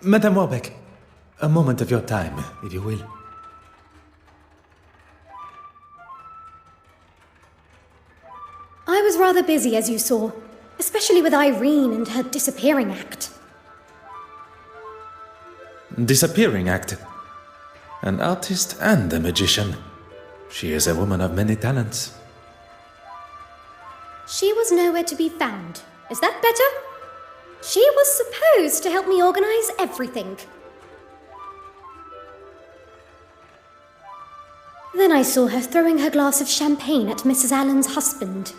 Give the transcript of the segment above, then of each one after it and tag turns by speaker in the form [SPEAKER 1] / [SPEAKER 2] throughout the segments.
[SPEAKER 1] Madame Warbeck, a moment of your time, if you will.
[SPEAKER 2] I was rather busy, as you saw, especially with Irene and her disappearing act.
[SPEAKER 1] Disappearing act? An artist and a magician. She is a woman of many talents.
[SPEAKER 2] She was nowhere to be found. Is that better? She was supposed to help me organize everything. Then I saw her throwing her glass of champagne at Mrs. Allen's husband.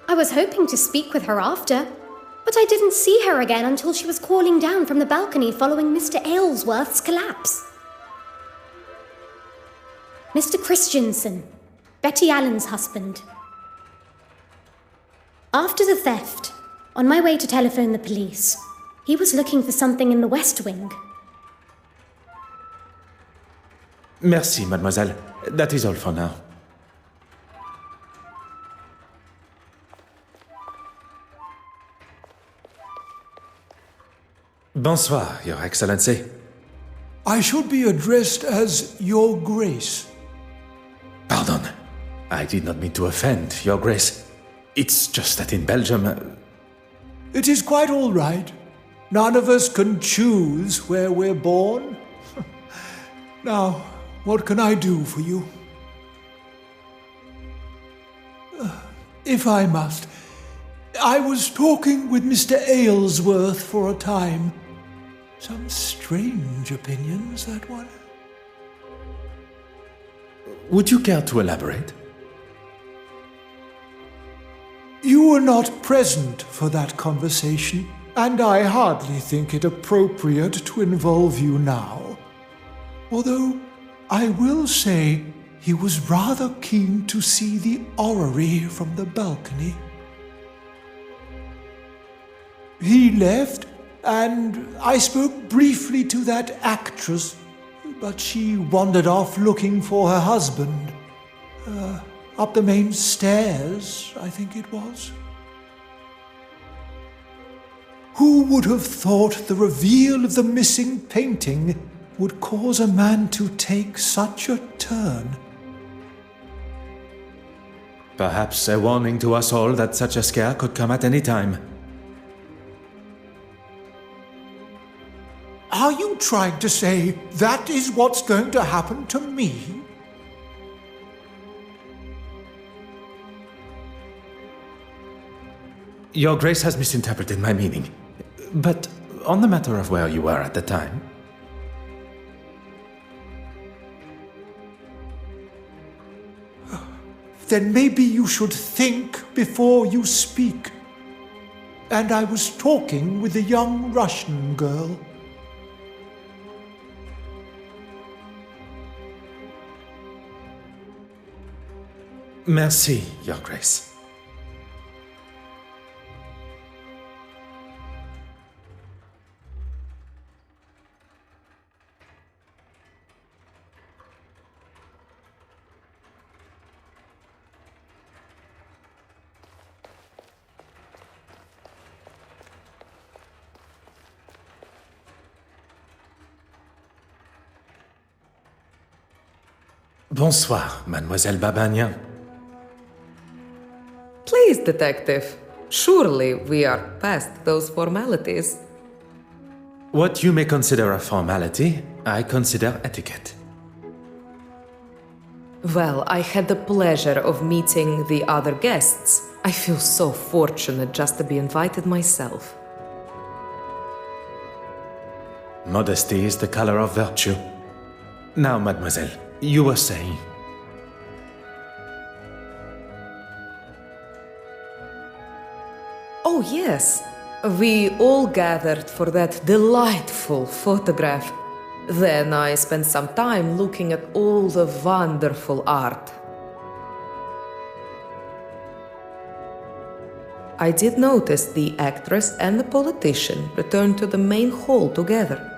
[SPEAKER 2] I was hoping to speak with her after, but I didn't see her again until she was calling down from the balcony following Mr. Aylesworth's collapse. Mr. Christiansen, Betty Allen's husband. After the theft, on my way to telephone the police, he was looking for something in the West Wing.
[SPEAKER 1] Merci, mademoiselle. That is all for now. Bonsoir, Your Excellency.
[SPEAKER 3] I should be addressed as Your Grace.
[SPEAKER 1] Pardon. I did not mean to offend, Your Grace. It's just that in Belgium...
[SPEAKER 3] It is quite all right. None of us can choose where we're born. Now, what can I do for you? If I must, I was talking with Mr. Aylesworth for a time. Some strange opinions, that one.
[SPEAKER 1] Would you care to elaborate?
[SPEAKER 3] You were not present for that conversation, and I hardly think it appropriate to involve you now. Although, I will say he was rather keen to see the orrery from the balcony. He left, and I spoke briefly to that actress, but she wandered off looking for her husband. Up the main stairs, I think it was. Who would have thought the reveal of the missing painting would cause a man to take such a turn?
[SPEAKER 1] Perhaps a warning to us all that such a scare could come at any time.
[SPEAKER 3] Are you trying to say that is what's going to happen to me?
[SPEAKER 1] Your Grace has misinterpreted my meaning. But on the matter of where you were at the time...
[SPEAKER 3] Then maybe you should think before you speak. And I was talking with a young Russian girl.
[SPEAKER 1] Merci, Your Grace. Bonsoir, Mademoiselle Babagnan.
[SPEAKER 4] Please, detective. Surely we are past those formalities.
[SPEAKER 1] What you may consider a formality, I consider etiquette.
[SPEAKER 4] Well, I had the pleasure of meeting the other guests. I feel so fortunate just to be invited myself.
[SPEAKER 1] Modesty is the color of virtue. Now, mademoiselle, you were saying...
[SPEAKER 4] Oh, yes. We all gathered for that delightful photograph. Then I spent some time looking at all the wonderful art. I did notice the actress and the politician returned to the main hall together.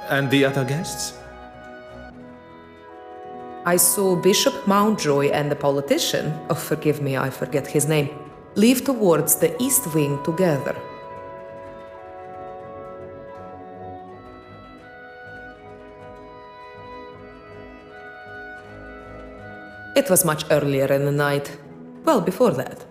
[SPEAKER 1] And the other guests?
[SPEAKER 4] I saw Bishop Mountjoy and the politician, oh, forgive me, I forget his name, leave towards the east wing together. It was much earlier in the night. Well, before that.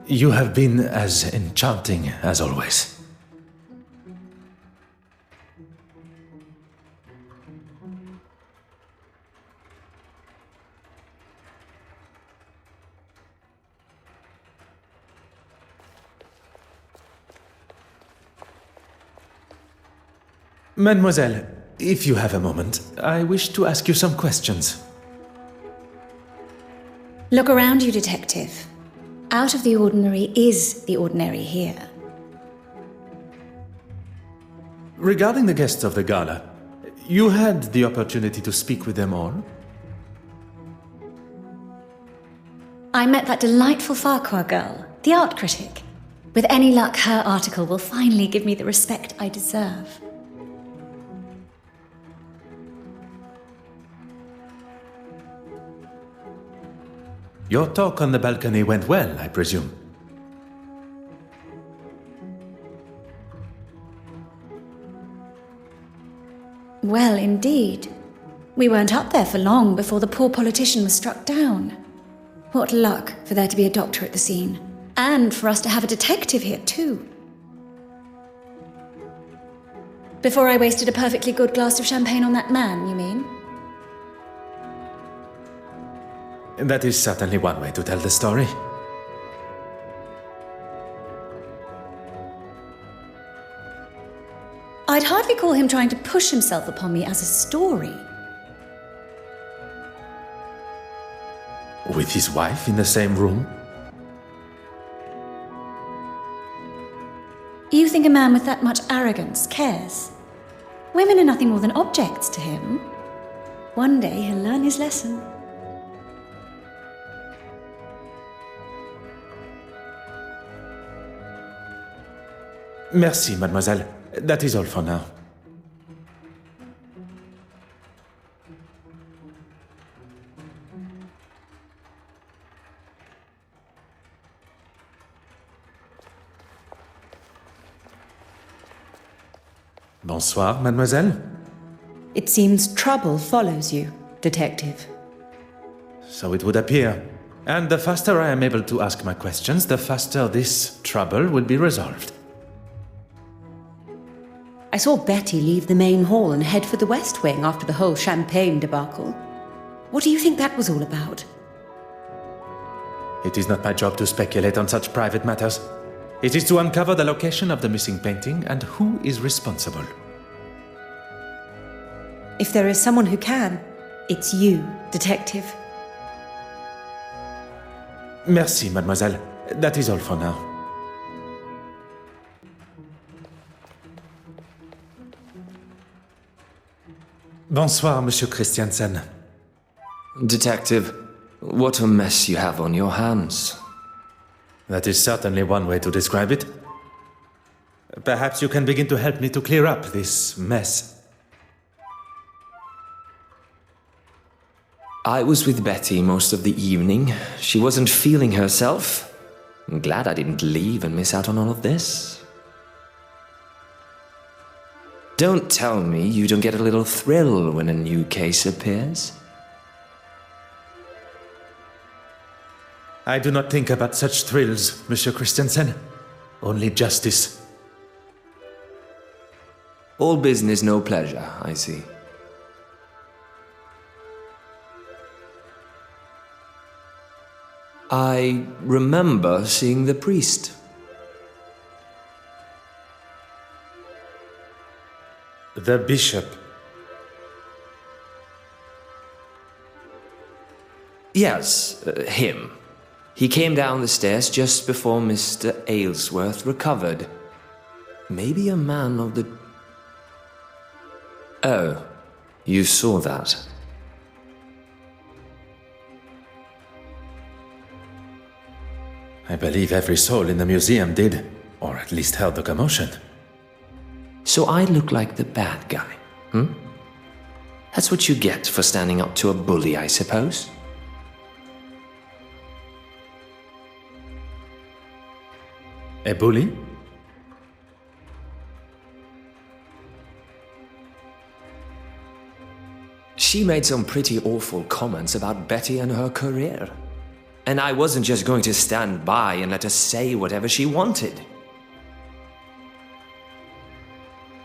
[SPEAKER 1] You have been as enchanting as always. Mademoiselle, if you have a moment, I wish to ask you some questions.
[SPEAKER 5] Look around you, detective. Out of the ordinary is the ordinary here.
[SPEAKER 1] Regarding the guests of the gala, you had the opportunity to speak with them all?
[SPEAKER 5] I met that delightful Farquhar girl, the art critic. With any luck, her article will finally give me the respect I deserve.
[SPEAKER 1] Your talk on the balcony went well, I presume.
[SPEAKER 5] Well, indeed. We weren't up there for long before the poor politician was struck down. What luck for there to be a doctor at the scene. And for us to have a detective here, too. Before I wasted a perfectly good glass of champagne on that man, you mean?
[SPEAKER 1] That is certainly one way to tell the story.
[SPEAKER 5] I'd hardly call him trying to push himself upon me as a story.
[SPEAKER 1] With his wife in the same room?
[SPEAKER 5] You think a man with that much arrogance cares? Women are nothing more than objects to him. One day he'll learn his lesson.
[SPEAKER 1] Merci, mademoiselle. That is all for now. Bonsoir, mademoiselle.
[SPEAKER 6] It seems trouble follows you, detective.
[SPEAKER 1] So it would appear. And the faster I am able to ask my questions, the faster this trouble will be resolved.
[SPEAKER 6] I saw Betty leave the main hall and head for the West Wing after the whole champagne debacle. What do you think that was all about?
[SPEAKER 1] It is not my job to speculate on such private matters. It is to uncover the location of the missing painting and who is responsible.
[SPEAKER 6] If there is someone who can, it's you, detective.
[SPEAKER 1] Merci, mademoiselle. That is all for now. Bonsoir, Monsieur Christiansen.
[SPEAKER 7] Detective, what a mess you have on your hands.
[SPEAKER 1] That is certainly one way to describe it. Perhaps you can begin to help me to clear up this mess.
[SPEAKER 7] I was with Betty most of the evening. She wasn't feeling herself. I'm glad I didn't leave and miss out on all of this. Don't tell me you don't get a little thrill when a new case appears.
[SPEAKER 1] I do not think about such thrills, Monsieur Christiansen. Only justice.
[SPEAKER 7] All business, no pleasure, I see. I remember seeing the priest.
[SPEAKER 1] The bishop.
[SPEAKER 7] Yes, him. He came down the stairs just before Mr. Aylesworth recovered. Maybe a man of the... Oh, you saw that.
[SPEAKER 1] I believe every soul in the museum did, or at least heard the commotion.
[SPEAKER 7] So I look like the bad guy, hmm? That's what you get for standing up to a bully, I suppose.
[SPEAKER 1] A bully?
[SPEAKER 7] She made some pretty awful comments about Betty and her career. And I wasn't just going to stand by and let her say whatever she wanted.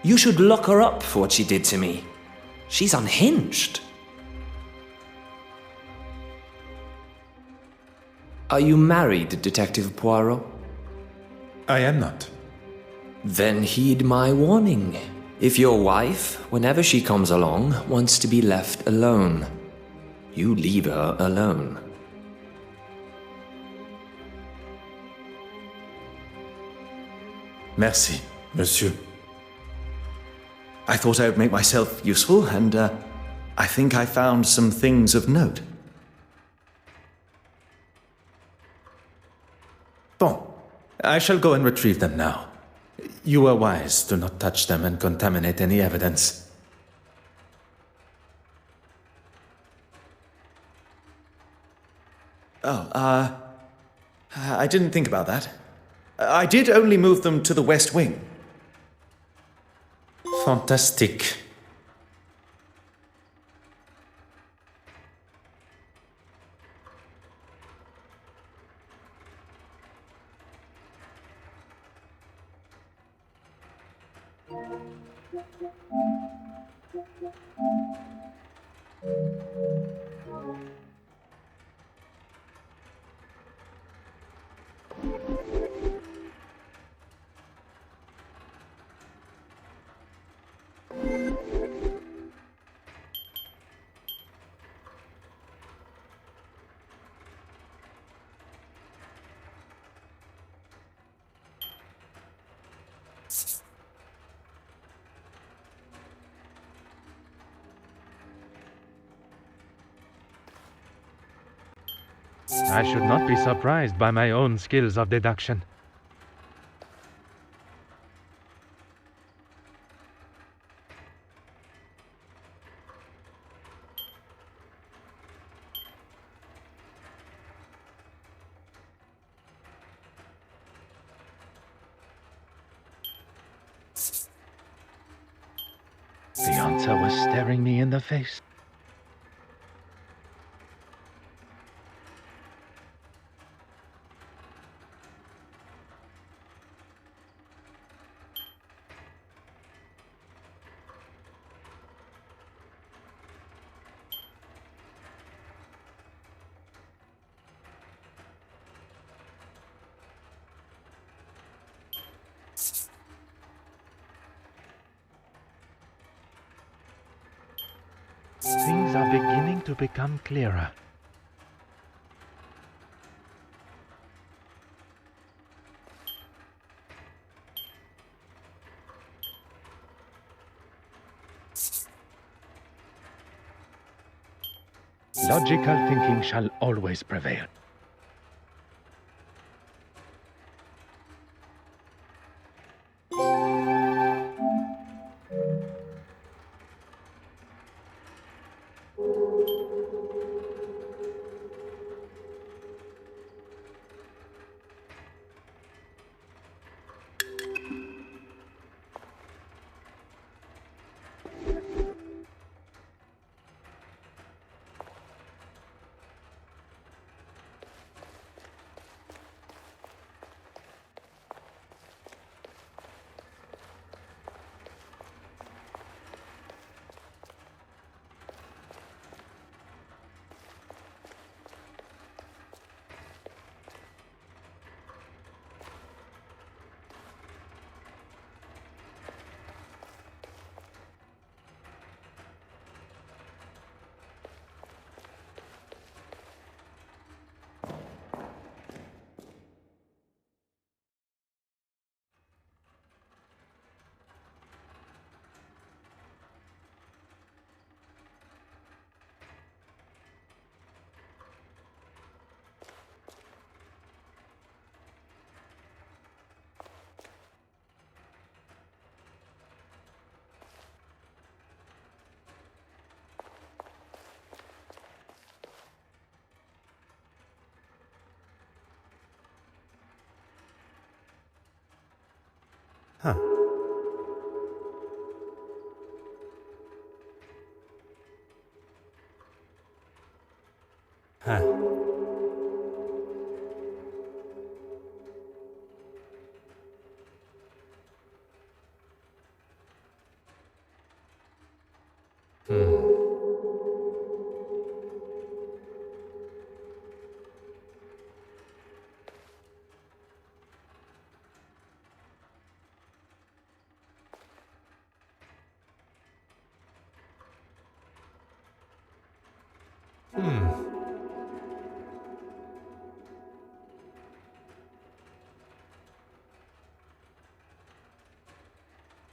[SPEAKER 7] You should lock her up for what she did to me. She's unhinged. Are you married, Detective Poirot?
[SPEAKER 1] I am not.
[SPEAKER 7] Then heed my warning. If your wife, whenever she comes along, wants to be left alone, you leave her alone.
[SPEAKER 1] Merci, monsieur. I thought I would make myself useful, and I think I found some things of note. Bon, I shall go and retrieve them now. You were wise to not touch them and contaminate any evidence. Oh, I didn't think about that. I did only move them to the West Wing. Fantastique.
[SPEAKER 8] I should not be surprised by my own skills of deduction. The answer was staring me in the face. Things are beginning to become clearer. Logical thinking shall always prevail. Huh. Huh.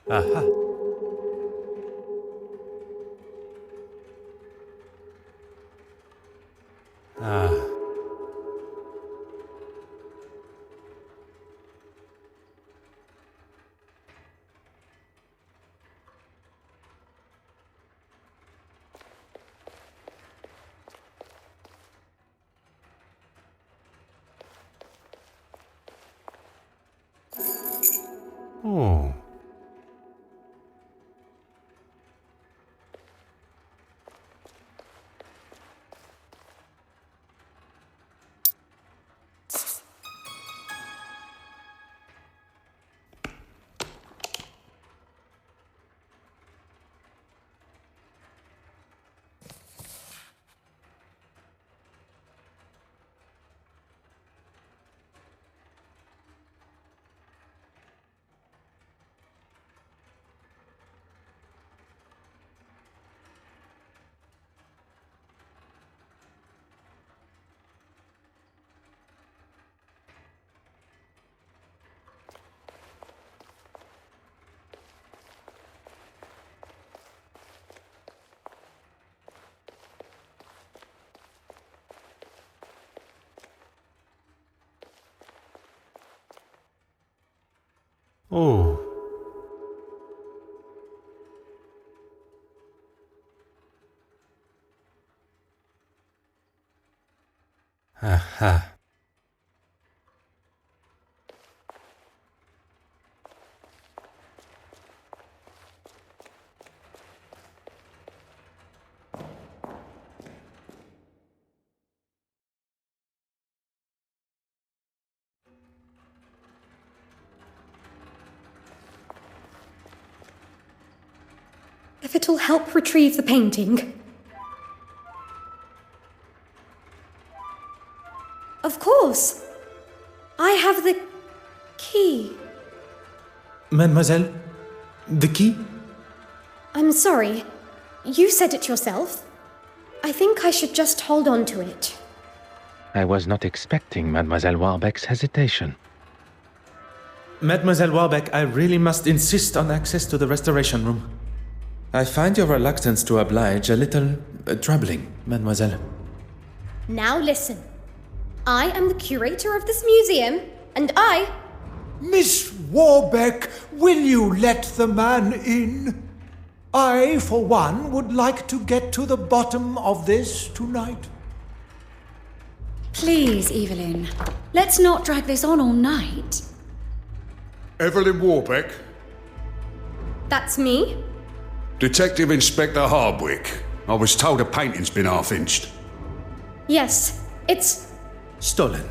[SPEAKER 8] Aha. Ah. Oh. Oh. Aha.
[SPEAKER 2] If it'll help retrieve the painting. Of course. I have the key.
[SPEAKER 1] Mademoiselle, the key?
[SPEAKER 2] I'm sorry. You said it yourself. I think I should just hold on to it.
[SPEAKER 8] I was not expecting Mademoiselle Warbeck's hesitation.
[SPEAKER 1] Mademoiselle Warbeck, I really must insist on access to the restoration room. I find your reluctance to oblige a little troubling, mademoiselle.
[SPEAKER 2] Now listen. I am the curator of this museum, and I...
[SPEAKER 3] Miss Warbeck, will you let the man in? I, for one, would like to get to the bottom of this tonight.
[SPEAKER 5] Please, Evelyn, let's not drag this on all night.
[SPEAKER 9] Evelyn Warbeck?
[SPEAKER 2] That's me?
[SPEAKER 9] Detective Inspector Hardwick. I was told a painting's been half-inched.
[SPEAKER 2] Yes, it's...
[SPEAKER 1] Stolen.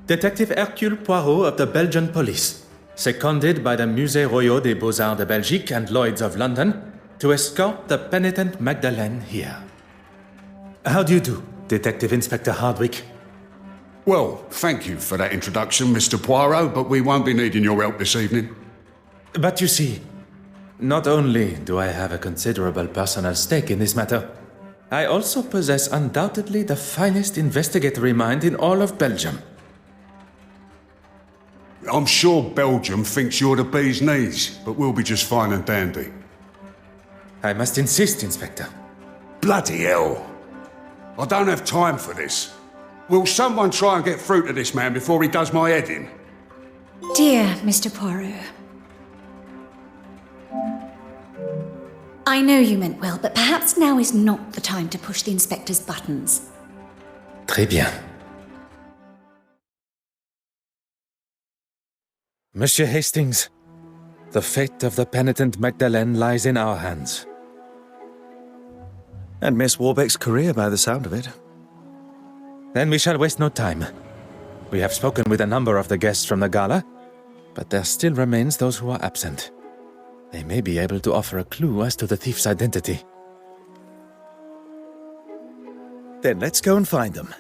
[SPEAKER 1] Detective Hercule Poirot of the Belgian police, seconded by the Musée Royal des Beaux-Arts de Belgique and Lloyd's of London, to escort the penitent Magdalene here. How do you do, Detective Inspector Hardwick?
[SPEAKER 9] Well, thank you for that introduction, Mr. Poirot, but we won't be needing your help this evening.
[SPEAKER 1] But you see, not only do I have a considerable personal stake in this matter, I also possess undoubtedly the finest investigatory mind in all of Belgium.
[SPEAKER 9] I'm sure Belgium thinks you're the bee's knees, but we'll be just fine and dandy.
[SPEAKER 1] I must insist, Inspector.
[SPEAKER 9] Bloody hell! I don't have time for this. Will someone try and get through to this man before he does my head in?
[SPEAKER 5] Dear Mr. Poirot, I know you meant well, but perhaps now is not the time to push the inspector's buttons.
[SPEAKER 1] Très bien. Monsieur Hastings, The fate of the penitent Magdalene lies in our hands.
[SPEAKER 10] And Miss Warbeck's career, by the sound of it.
[SPEAKER 1] Then we shall waste no time. We have spoken with a number of the guests from the gala, but there still remains those who are absent. They may be able to offer a clue as to the thief's identity.
[SPEAKER 10] Then let's go and find them.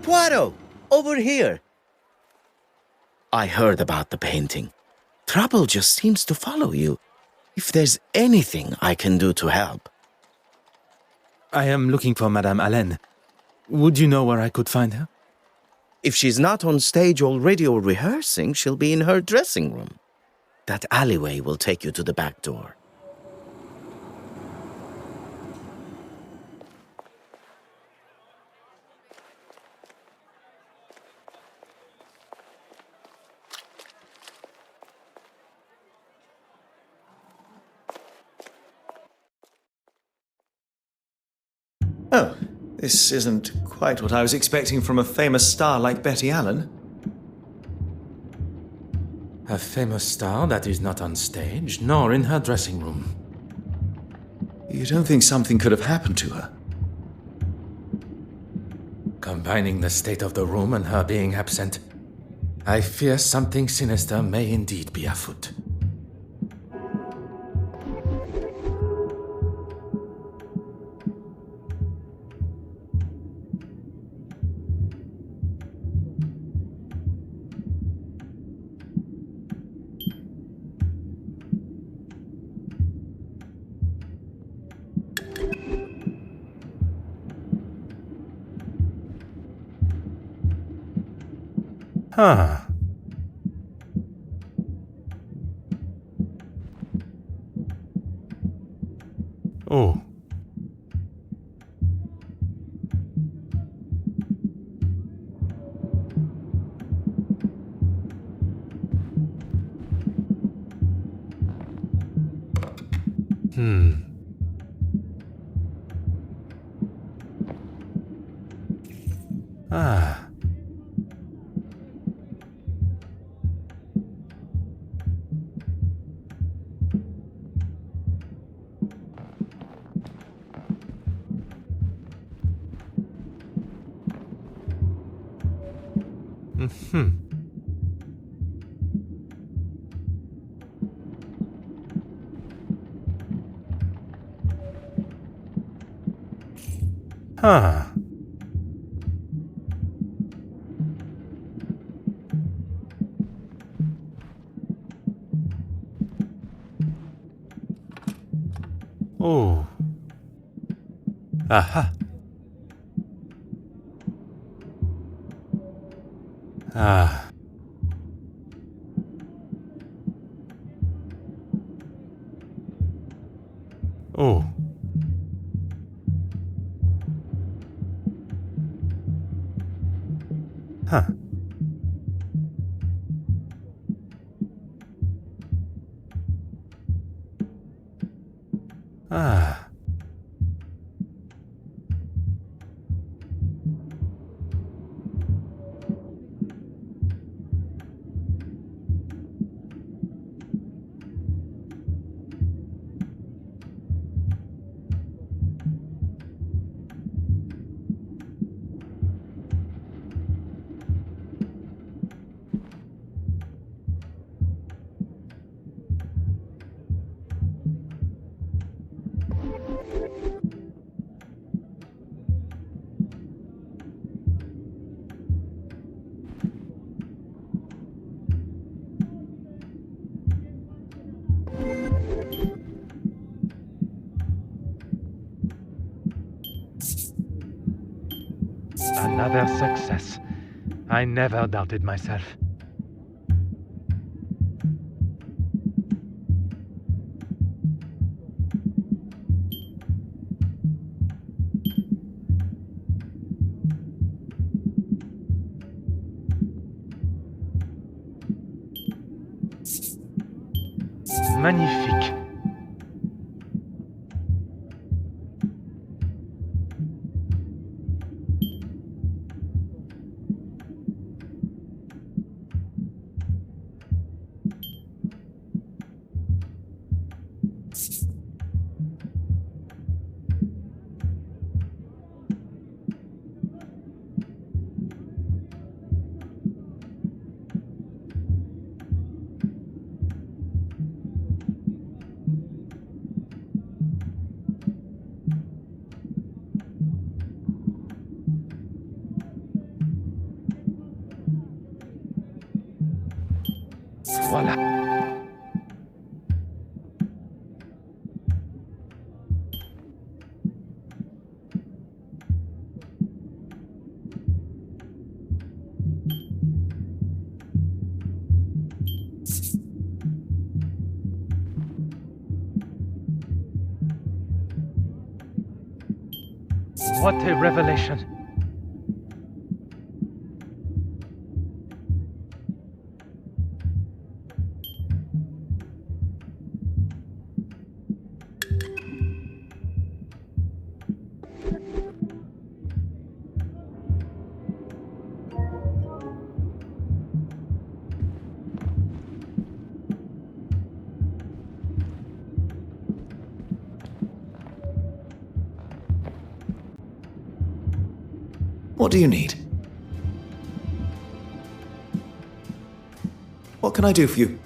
[SPEAKER 11] Poirot! Over here! I heard about the painting. Trouble just seems to follow you. If there's anything I can do to help.
[SPEAKER 1] I am looking for Madame Hélène. Would you know where I could find her?
[SPEAKER 11] If she's not on stage already or rehearsing, she'll be in her dressing room. That alleyway will take you to the back door.
[SPEAKER 10] Oh, this isn't quite what I was expecting from a famous star like Betty Allen.
[SPEAKER 1] A famous star that is not on stage, nor in her dressing room.
[SPEAKER 10] You don't think something could have happened to her?
[SPEAKER 1] Combining the state of the room and her being absent, I fear something sinister may indeed be afoot. Huh. Oh. Ah. Huh. Oh. Aha. Ah. Oh. Huh. Ah. Another success. I never doubted myself. Magnifique.
[SPEAKER 8] Voila. What a revelation!
[SPEAKER 10] What do you need? What can I do for you?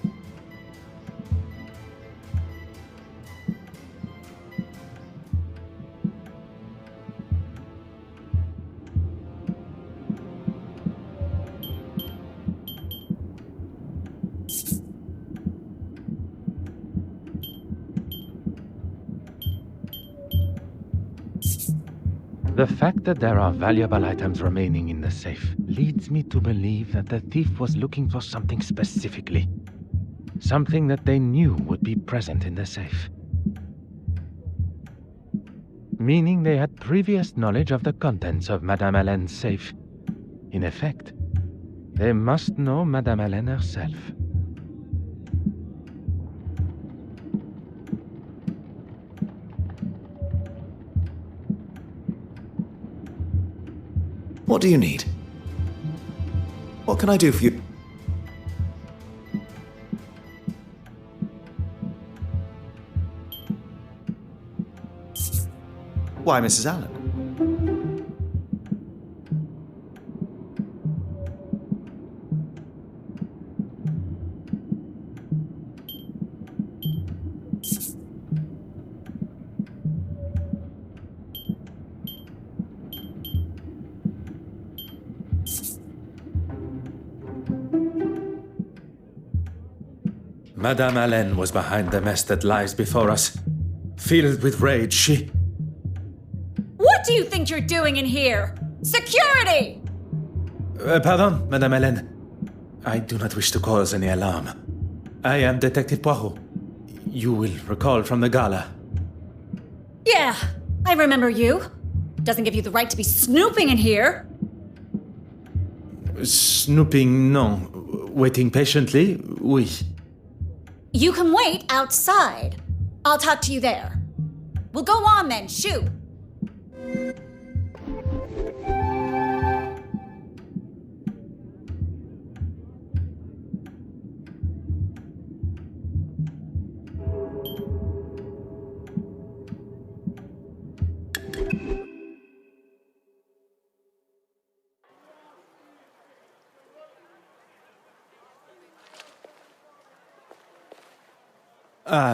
[SPEAKER 8] The fact that there are valuable items remaining in the safe leads me to believe that the thief was looking for something specifically. Something that they knew would be present in the safe. Meaning they had previous knowledge of the contents of Madame Hélène's safe. In effect, they must know Madame Hélène herself.
[SPEAKER 10] What do you need? What can I do for you? Why, Mrs. Allen?
[SPEAKER 1] Madame Hélène was behind the mess that lies before us. Filled with rage, she...
[SPEAKER 5] What do you think you're doing in here? Security!
[SPEAKER 1] Pardon, Madame Hélène. I do not wish to cause any alarm. I am Detective Poirot. You will recall from the gala.
[SPEAKER 5] Yeah, I remember you. Doesn't give you the right to be snooping in here.
[SPEAKER 1] Snooping, no. Waiting patiently, oui.
[SPEAKER 5] You can wait outside. I'll talk to you there. Well, go on then, shoot.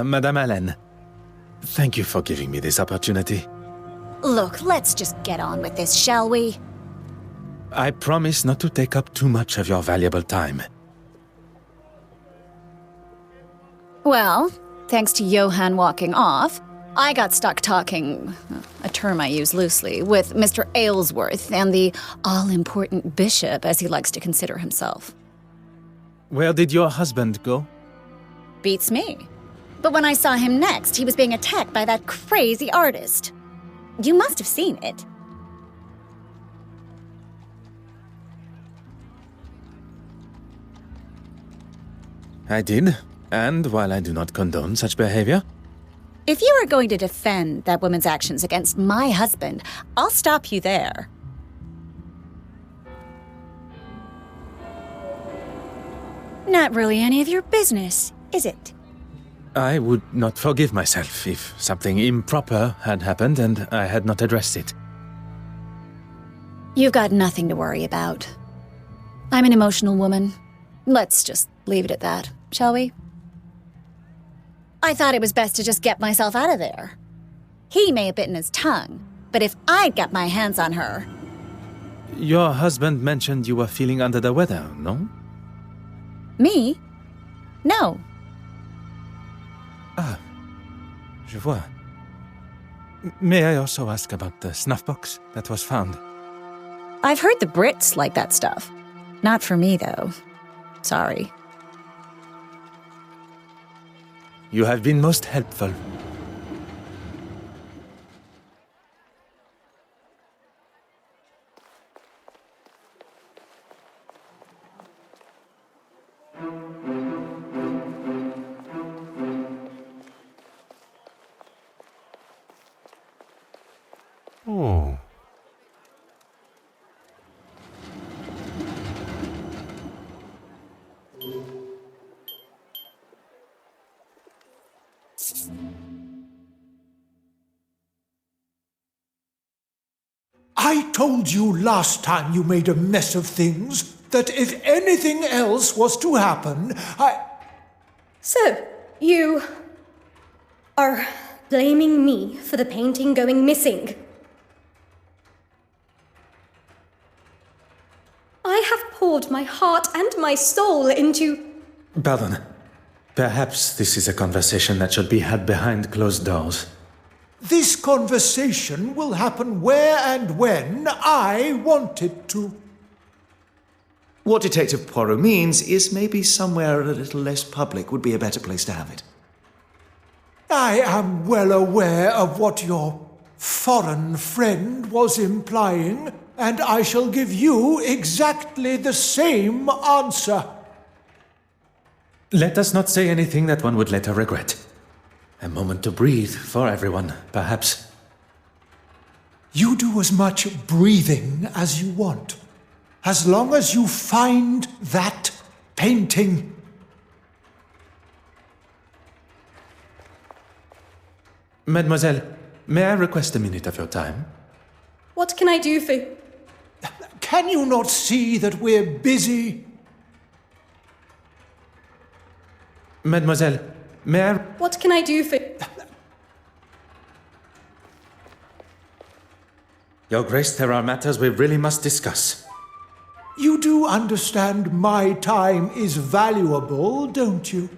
[SPEAKER 1] Madame Hélène. Thank you for giving me this opportunity.
[SPEAKER 5] Look, let's just get on with this, shall we?
[SPEAKER 1] I promise not to take up too much of your valuable time.
[SPEAKER 5] Well, thanks to Johann walking off, I got stuck talking, a term I use loosely, with Mr. Aylesworth and the all-important bishop, as he likes to consider himself.
[SPEAKER 1] Where did your husband go?
[SPEAKER 5] Beats me. But when I saw him next, he was being attacked by that crazy artist. You must have seen it.
[SPEAKER 1] I did, and while I do not condone such behavior...
[SPEAKER 5] If you are going to defend that woman's actions against my husband, I'll stop you there. Not really any of your business, is it?
[SPEAKER 1] I would not forgive myself if something improper had happened and I had not addressed it.
[SPEAKER 5] You've got nothing to worry about. I'm an emotional woman. Let's just leave it at that, shall we? I thought it was best to just get myself out of there. He may have bitten his tongue, but if I'd got my hands on her...
[SPEAKER 1] Your husband mentioned you were feeling under the weather, no?
[SPEAKER 5] Me? No.
[SPEAKER 8] Ah, je vois. May I also ask about the snuff box that was found?
[SPEAKER 5] I've heard the Brits like that stuff. Not for me, though. Sorry.
[SPEAKER 8] You have been most helpful.
[SPEAKER 9] Oh.
[SPEAKER 3] I told you last time you made a mess of things that if anything else was to happen,
[SPEAKER 2] So, you are blaming me for the painting going missing? I have poured my heart and my soul into...
[SPEAKER 1] Pardon. Perhaps this is a conversation that should be had behind closed doors.
[SPEAKER 3] This conversation will happen where and when I want it to.
[SPEAKER 10] What Detective Poirot means is maybe somewhere a little less public would be a better place to have it.
[SPEAKER 3] I am well aware of what your foreign friend was implying, and I shall give you exactly the same answer.
[SPEAKER 1] Let us not say anything that one would later regret. A moment to breathe for everyone, perhaps.
[SPEAKER 3] You do as much breathing as you want, as long as you find that painting.
[SPEAKER 1] Mademoiselle, may I request a minute of your time?
[SPEAKER 2] What can I do for...
[SPEAKER 3] Can you not see that we're busy?
[SPEAKER 1] Mademoiselle, may I...
[SPEAKER 2] What can I do for...
[SPEAKER 1] Your Grace, there are matters we really must discuss.
[SPEAKER 3] You do understand my time is valuable, don't you?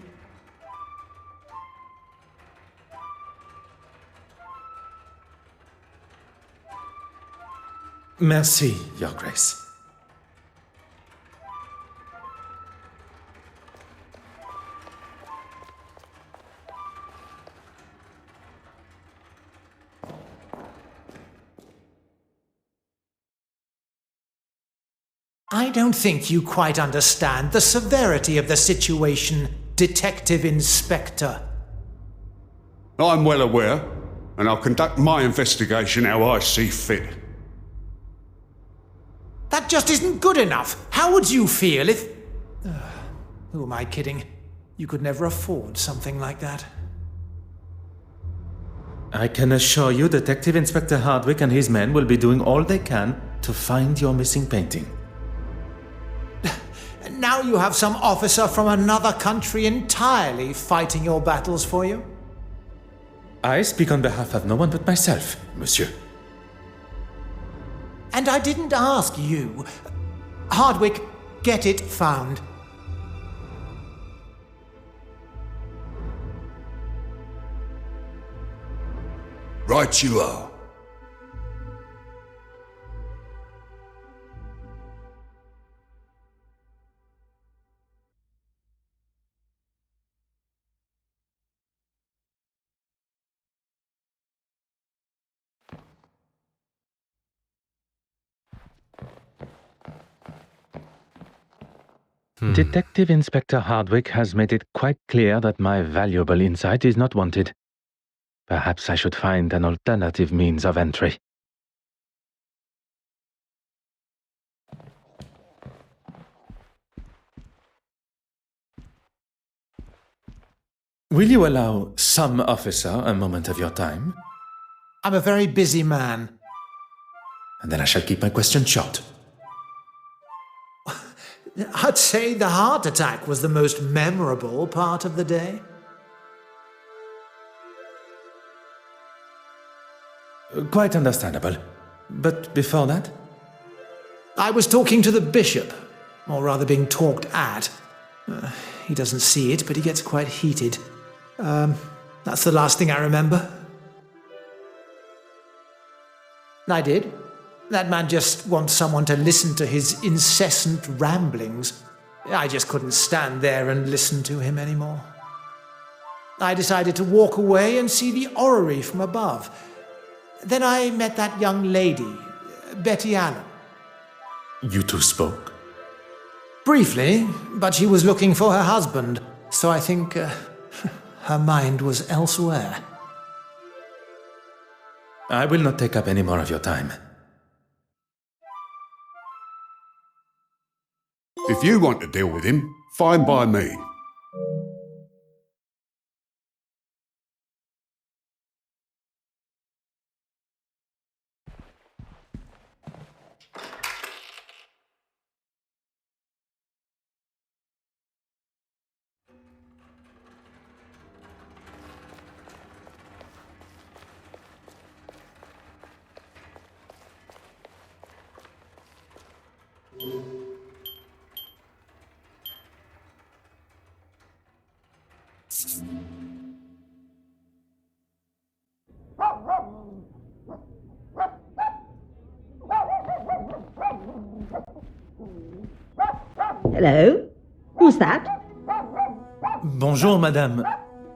[SPEAKER 1] Merci, Your Grace.
[SPEAKER 3] I don't think you quite understand the severity of the situation, Detective Inspector.
[SPEAKER 9] I'm well aware, and I'll conduct my investigation how I see fit.
[SPEAKER 3] That just isn't good enough. How would you feel if... who am I kidding? You could never afford something like that.
[SPEAKER 1] I can assure you Detective Inspector Hardwick and his men will be doing all they can to find your missing painting.
[SPEAKER 3] Now you have some officer from another country entirely fighting your battles for you?
[SPEAKER 1] I speak on behalf of no one but myself, monsieur.
[SPEAKER 3] And I didn't ask you. Hardwick, get it found.
[SPEAKER 9] Right you are.
[SPEAKER 8] Detective Inspector Hardwick has made it quite clear that my valuable insight is not wanted. Perhaps I should find an alternative means of entry.
[SPEAKER 1] Will you allow some officer a moment of your time?
[SPEAKER 3] I'm a very busy man.
[SPEAKER 1] And then I shall keep my question short.
[SPEAKER 3] I'd say the heart attack was the most memorable part of the day.
[SPEAKER 1] Quite understandable. But before that?
[SPEAKER 3] I was talking to the bishop, or rather being talked at. He doesn't see it, but he gets quite heated. That's the last thing I remember. I did. That man just wants someone to listen to his incessant ramblings. I just couldn't stand there and listen to him anymore. I decided to walk away and see the orrery from above. Then I met that young lady, Betty Allen.
[SPEAKER 1] You two spoke?
[SPEAKER 3] Briefly, but she was looking for her husband, so I think her mind was elsewhere.
[SPEAKER 1] I will not take up any more of your time.
[SPEAKER 9] If you want to deal with him, fine by me.
[SPEAKER 12] Hello? Who's that?
[SPEAKER 1] Bonjour, madame.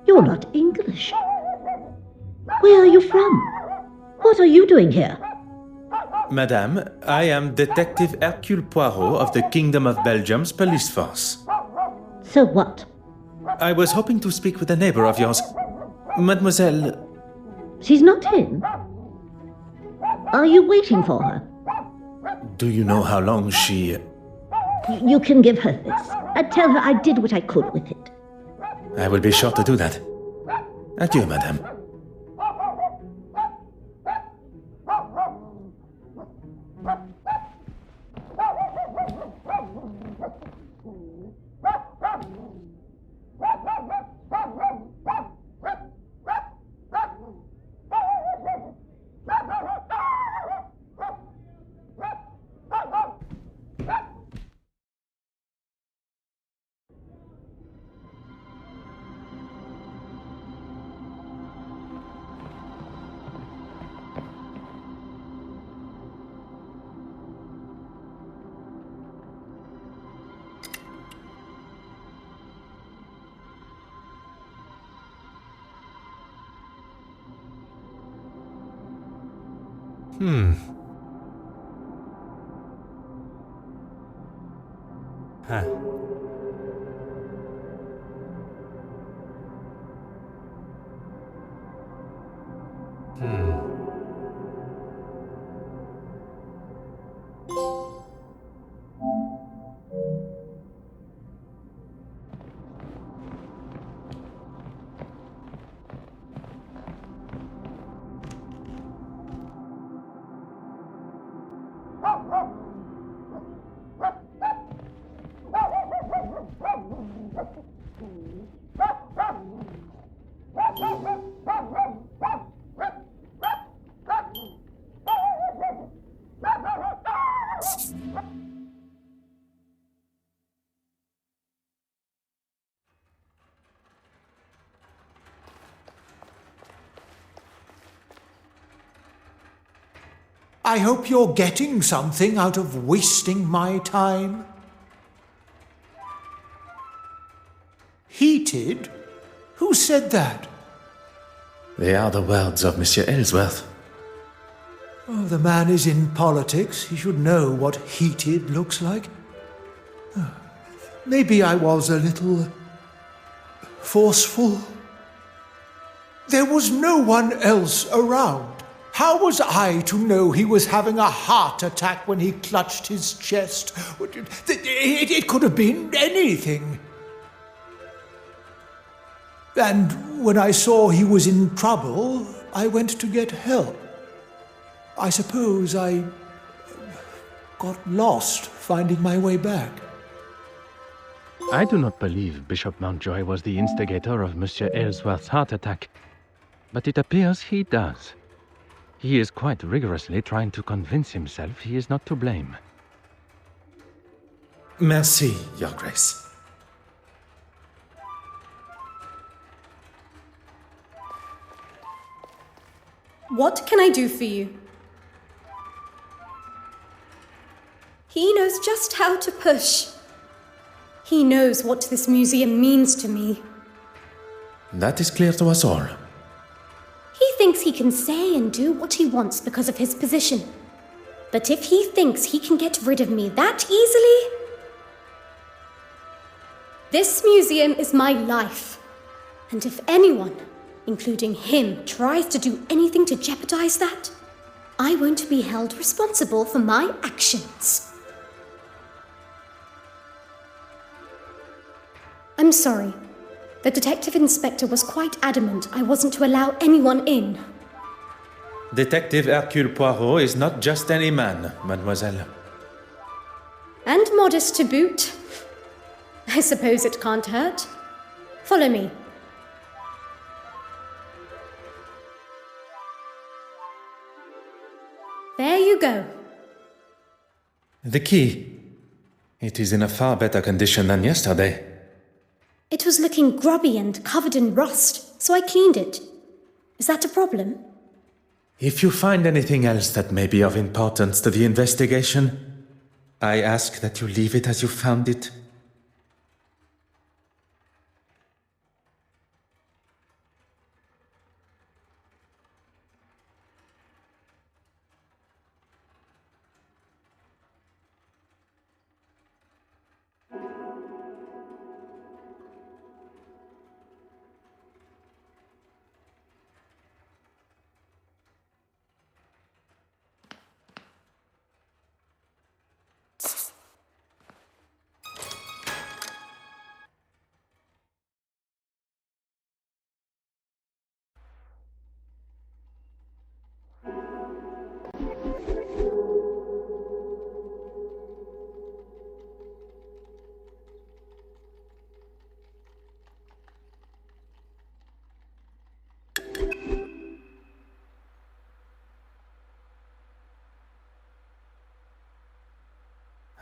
[SPEAKER 12] You're not English. Where are you from? What are you doing here?
[SPEAKER 1] Madame, I am Detective Hercule Poirot of the Kingdom of Belgium's police force.
[SPEAKER 12] So what?
[SPEAKER 1] I was hoping to speak with a neighbor of yours. Mademoiselle...
[SPEAKER 12] She's not in. Are you waiting for her?
[SPEAKER 1] Do you know how long she...
[SPEAKER 12] You can give her this. Tell her I did what I could with it.
[SPEAKER 1] I will be sure to do that. Adieu, madame.
[SPEAKER 3] I hope you're getting something out of wasting my time. Heated? Who said that?
[SPEAKER 1] They are the words of Monsieur Ellsworth.
[SPEAKER 3] Oh, the man is in politics. He should know what heated looks like. Maybe I was a little forceful. There was no one else around. How was I to know he was having a heart attack when he clutched his chest? It could have been anything. And when I saw he was in trouble, I went to get help. I suppose I got lost finding my way back.
[SPEAKER 8] I do not believe Bishop Mountjoy was the instigator of Monsieur Ellsworth's heart attack, but it appears he does. He is quite rigorously trying to convince himself he is not to blame.
[SPEAKER 1] Merci, Your Grace.
[SPEAKER 2] What can I do for you? He knows just how to push. He knows what this museum means to me.
[SPEAKER 1] That is clear to us all.
[SPEAKER 2] He thinks he can say and do what he wants because of his position. But if he thinks he can get rid of me that easily... This museum is my life. And if anyone, including him, tries to do anything to jeopardize that, I won't be held responsible for my actions. I'm sorry. The detective inspector was quite adamant I wasn't to allow anyone in.
[SPEAKER 1] Detective Hercule Poirot is not just any man, mademoiselle.
[SPEAKER 2] And modest to boot. I suppose it can't hurt. Follow me. There you go.
[SPEAKER 1] The key. It is in a far better condition than yesterday.
[SPEAKER 2] It was looking grubby and covered in rust, so I cleaned it. Is that a problem?
[SPEAKER 1] If you find anything else that may be of importance to the investigation, I ask that you leave it as you found it.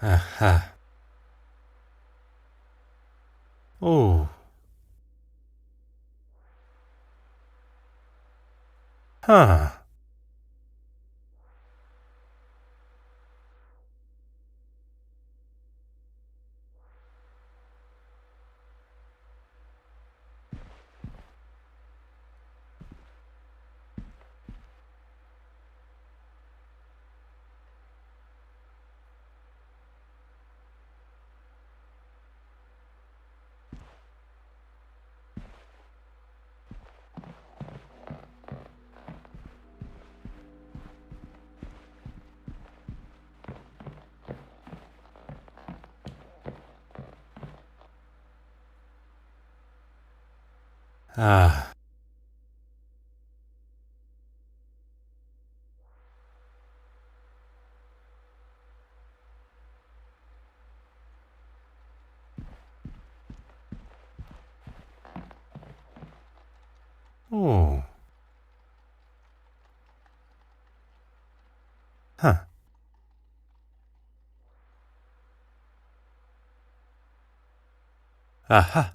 [SPEAKER 8] Aha. Oh. Huh. Ah. Oh. Huh. Aha.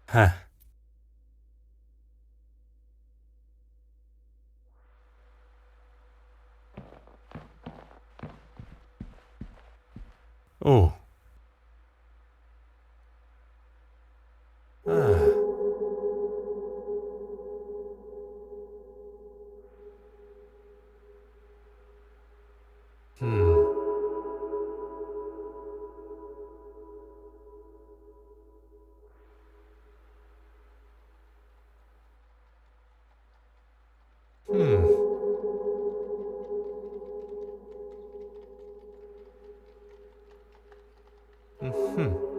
[SPEAKER 8] Huh. Oh. Ah. Hmm. Hmm. Mm-hmm.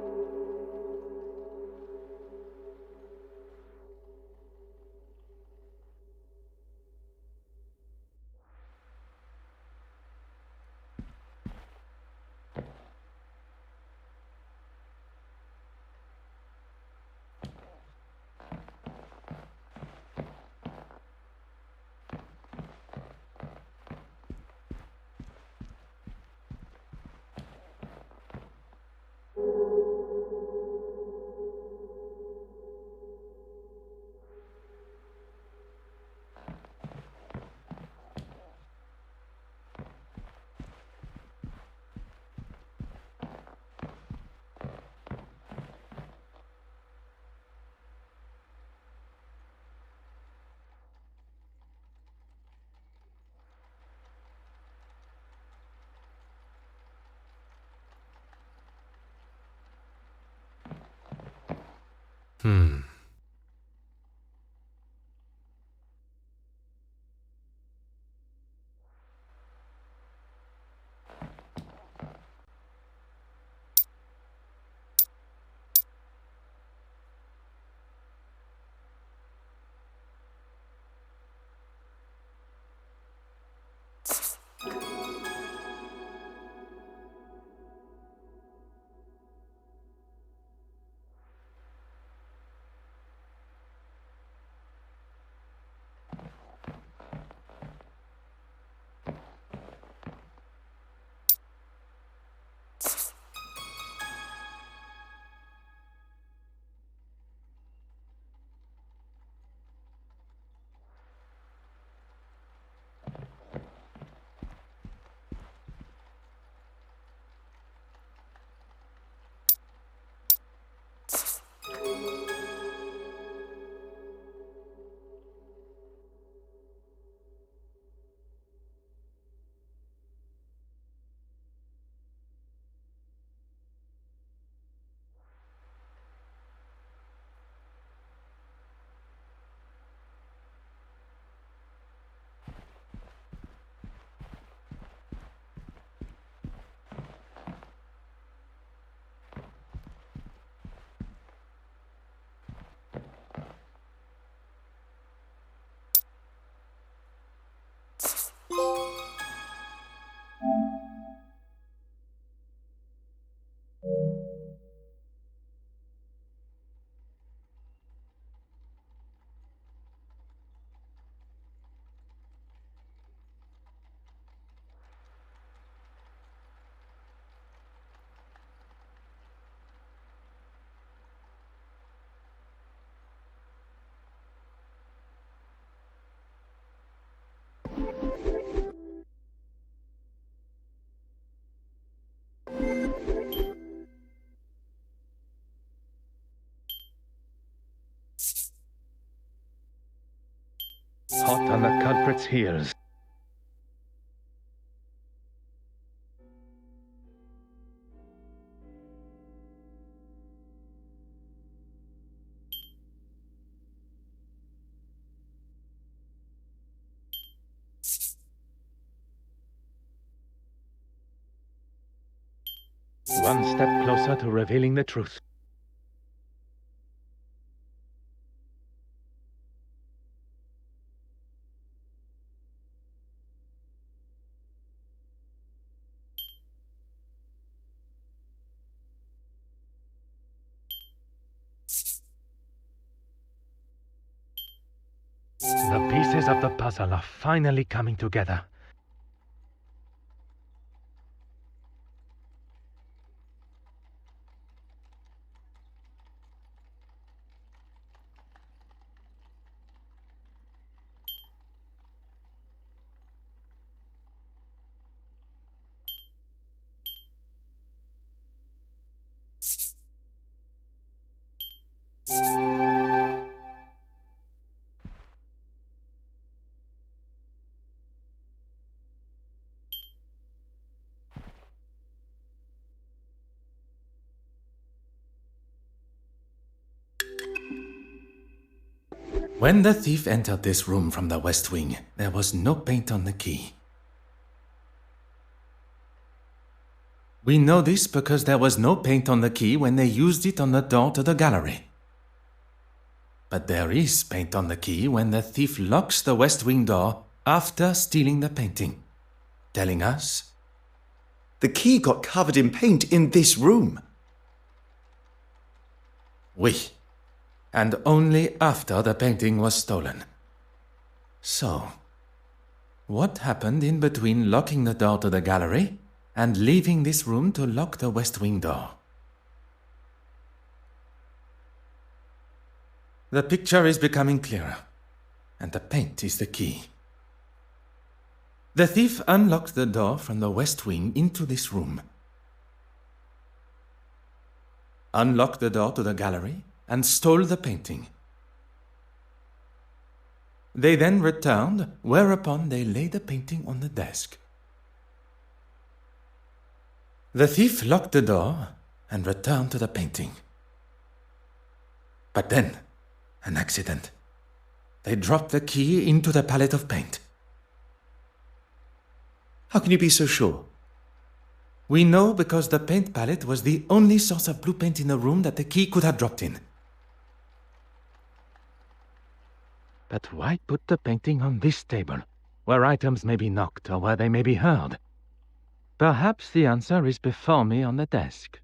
[SPEAKER 8] Hot on the culprit's heels. One step closer to revealing the truth. The pieces of the puzzle are finally coming together.
[SPEAKER 1] When the thief entered this room from the west wing, there was no paint on the key. We know this because there was no paint on the key when they used it on the door to the gallery. But there is paint on the key when the thief locks the west wing door after stealing the painting, telling us
[SPEAKER 10] the key got covered in paint in this room.
[SPEAKER 1] Oui. And only after the painting was stolen. So, what happened in between locking the door to the gallery and leaving this room to lock the west wing door? The picture is becoming clearer, and the paint is the key. The thief unlocked the door from the west wing into this room, unlocked the door to the gallery, and stole the painting. They then returned, whereupon they laid the painting on the desk. The thief locked the door and returned to the painting. But then, an accident. They dropped the key into the palette of paint.
[SPEAKER 10] How can you be so sure?
[SPEAKER 1] We know because the paint palette was the only source of blue paint in the room that the key could have dropped in.
[SPEAKER 8] But why put the painting on this table, where items may be knocked or where they may be heard? Perhaps the answer is before me on the desk.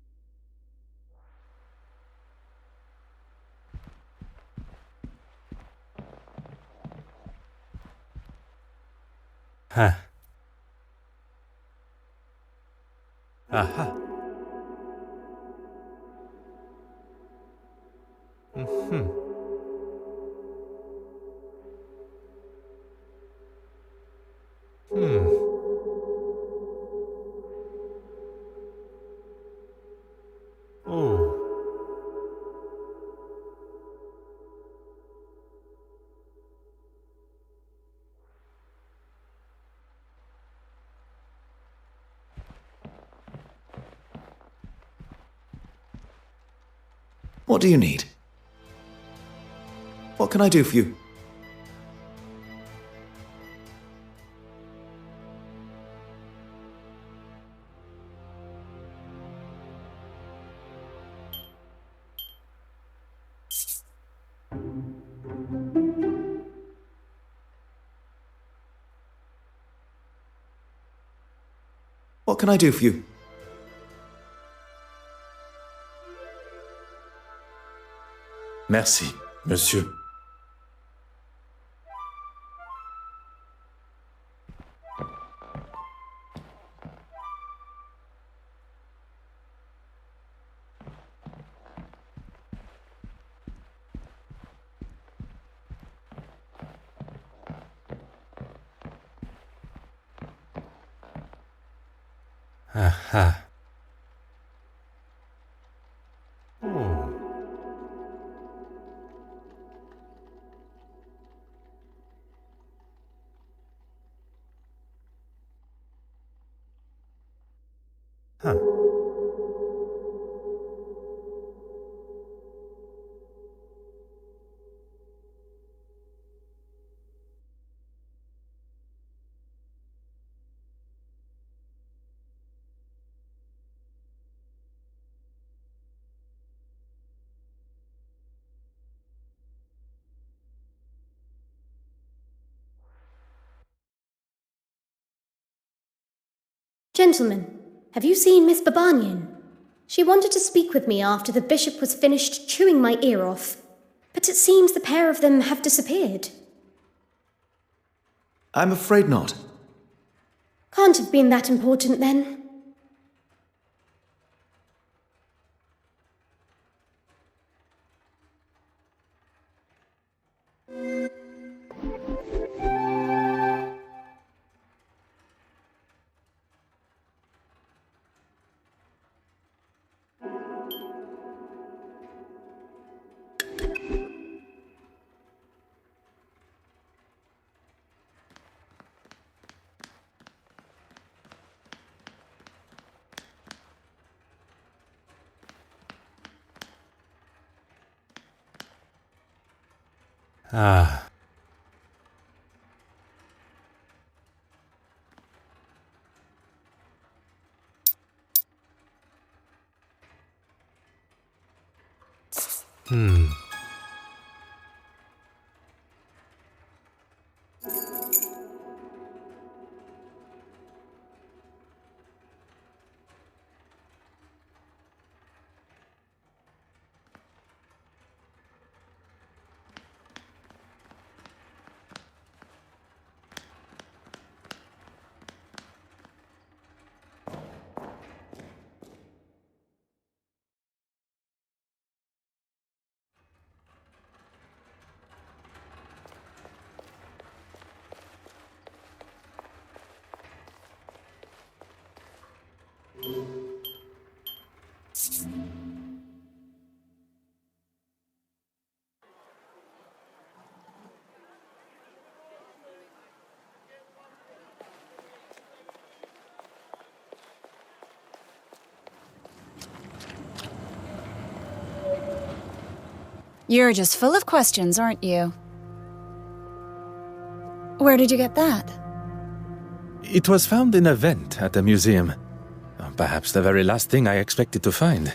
[SPEAKER 1] Huh. Aha. Mm-hmm. Oh.
[SPEAKER 10] What do you need? What can I do for you? What can I do for you?
[SPEAKER 1] Merci, monsieur. Aha. Oh. Huh.
[SPEAKER 2] Gentlemen, have you seen Miss Babanian? She wanted to speak with me after the bishop was finished chewing my ear off, but it seems the pair of them have disappeared.
[SPEAKER 10] I'm afraid not.
[SPEAKER 2] Can't have been that important then.
[SPEAKER 1] Ah.
[SPEAKER 5] You're just full of questions, aren't you? Where did you get that?
[SPEAKER 1] It was found in a vent at the museum. Perhaps the very last thing I expected to find.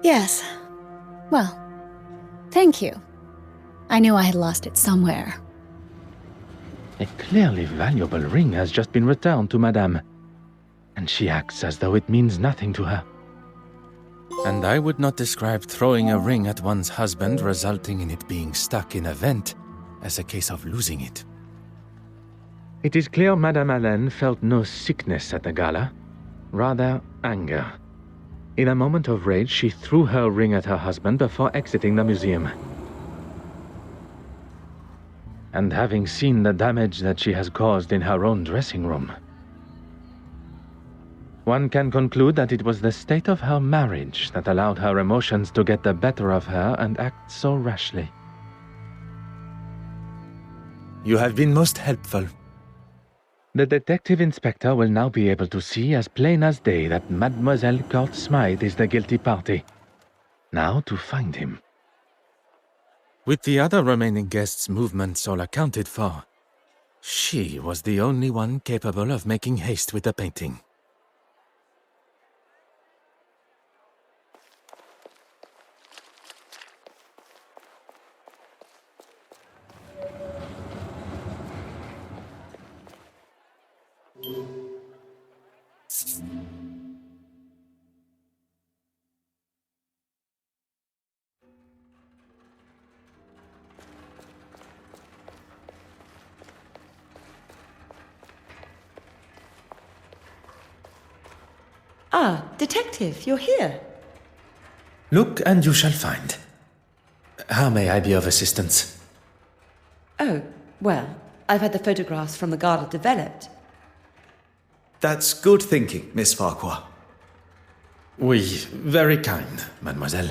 [SPEAKER 5] Yes. Well, thank you. I knew I had lost it somewhere.
[SPEAKER 8] A clearly valuable ring has just been returned to Madame, and she acts as though it means nothing to her.
[SPEAKER 1] And I would not describe throwing a ring at one's husband resulting in it being stuck in a vent as a case of losing it.
[SPEAKER 8] It is clear Madame Hélène felt no sickness at the gala, rather anger. In a moment of rage, she threw her ring at her husband before exiting the museum. And having seen the damage that she has caused in her own dressing room, one can conclude that it was the state of her marriage that allowed her emotions to get the better of her and act so rashly.
[SPEAKER 1] You have been most helpful.
[SPEAKER 8] The detective inspector will now be able to see as plain as day that Mademoiselle Court Smythe is the guilty party. Now to find him.
[SPEAKER 1] With the other remaining guests' movements all accounted for, she was the only one capable of making haste with the painting.
[SPEAKER 6] Ah, Detective, you're here.
[SPEAKER 1] Look and you shall find. How may I be of assistance?
[SPEAKER 6] Oh, well, I've had the photographs from the Garda developed.
[SPEAKER 10] That's good thinking, Miss Farquhar.
[SPEAKER 1] Oui, very kind, mademoiselle.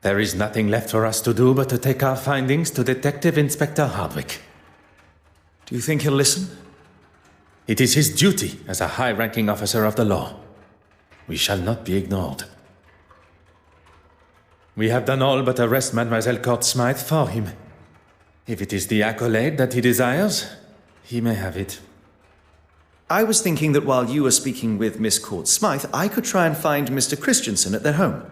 [SPEAKER 1] There is nothing left for us to do but to take our findings to Detective Inspector Hardwick.
[SPEAKER 10] Do you think he'll listen?
[SPEAKER 1] It is his duty as a high-ranking officer of the law. We shall not be ignored. We have done all but arrest Mademoiselle Court Smythe for him. If it is the accolade that he desires, he may have it.
[SPEAKER 10] I was thinking that while you were speaking with Miss Court Smythe, I could try and find Mr. Christensen at their home.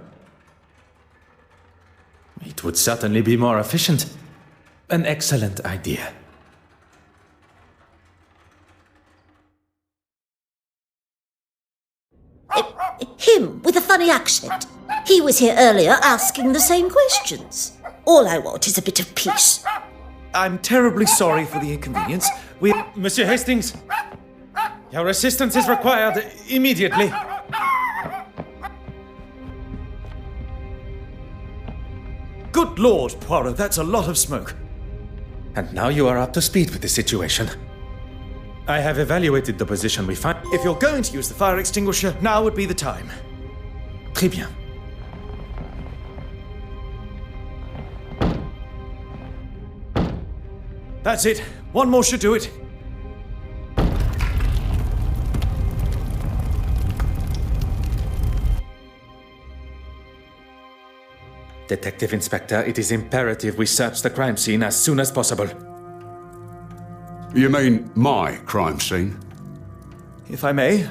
[SPEAKER 1] It would certainly be more efficient. An excellent idea.
[SPEAKER 12] Him with a funny accent. He was here earlier asking the same questions. All I want is a bit of peace.
[SPEAKER 10] I'm terribly sorry for the inconvenience.
[SPEAKER 1] Monsieur Hastings, your assistance is required immediately.
[SPEAKER 10] Good Lord, Poirot, that's a lot of smoke.
[SPEAKER 1] And now you are up to speed with the situation. I have evaluated the position we find.
[SPEAKER 10] If you're going to use the fire extinguisher, now would be the time.
[SPEAKER 1] Très bien.
[SPEAKER 10] That's it. One more should do it.
[SPEAKER 1] Detective Inspector, it is imperative we search the crime scene as soon as possible.
[SPEAKER 9] You mean my crime scene?
[SPEAKER 10] If I may,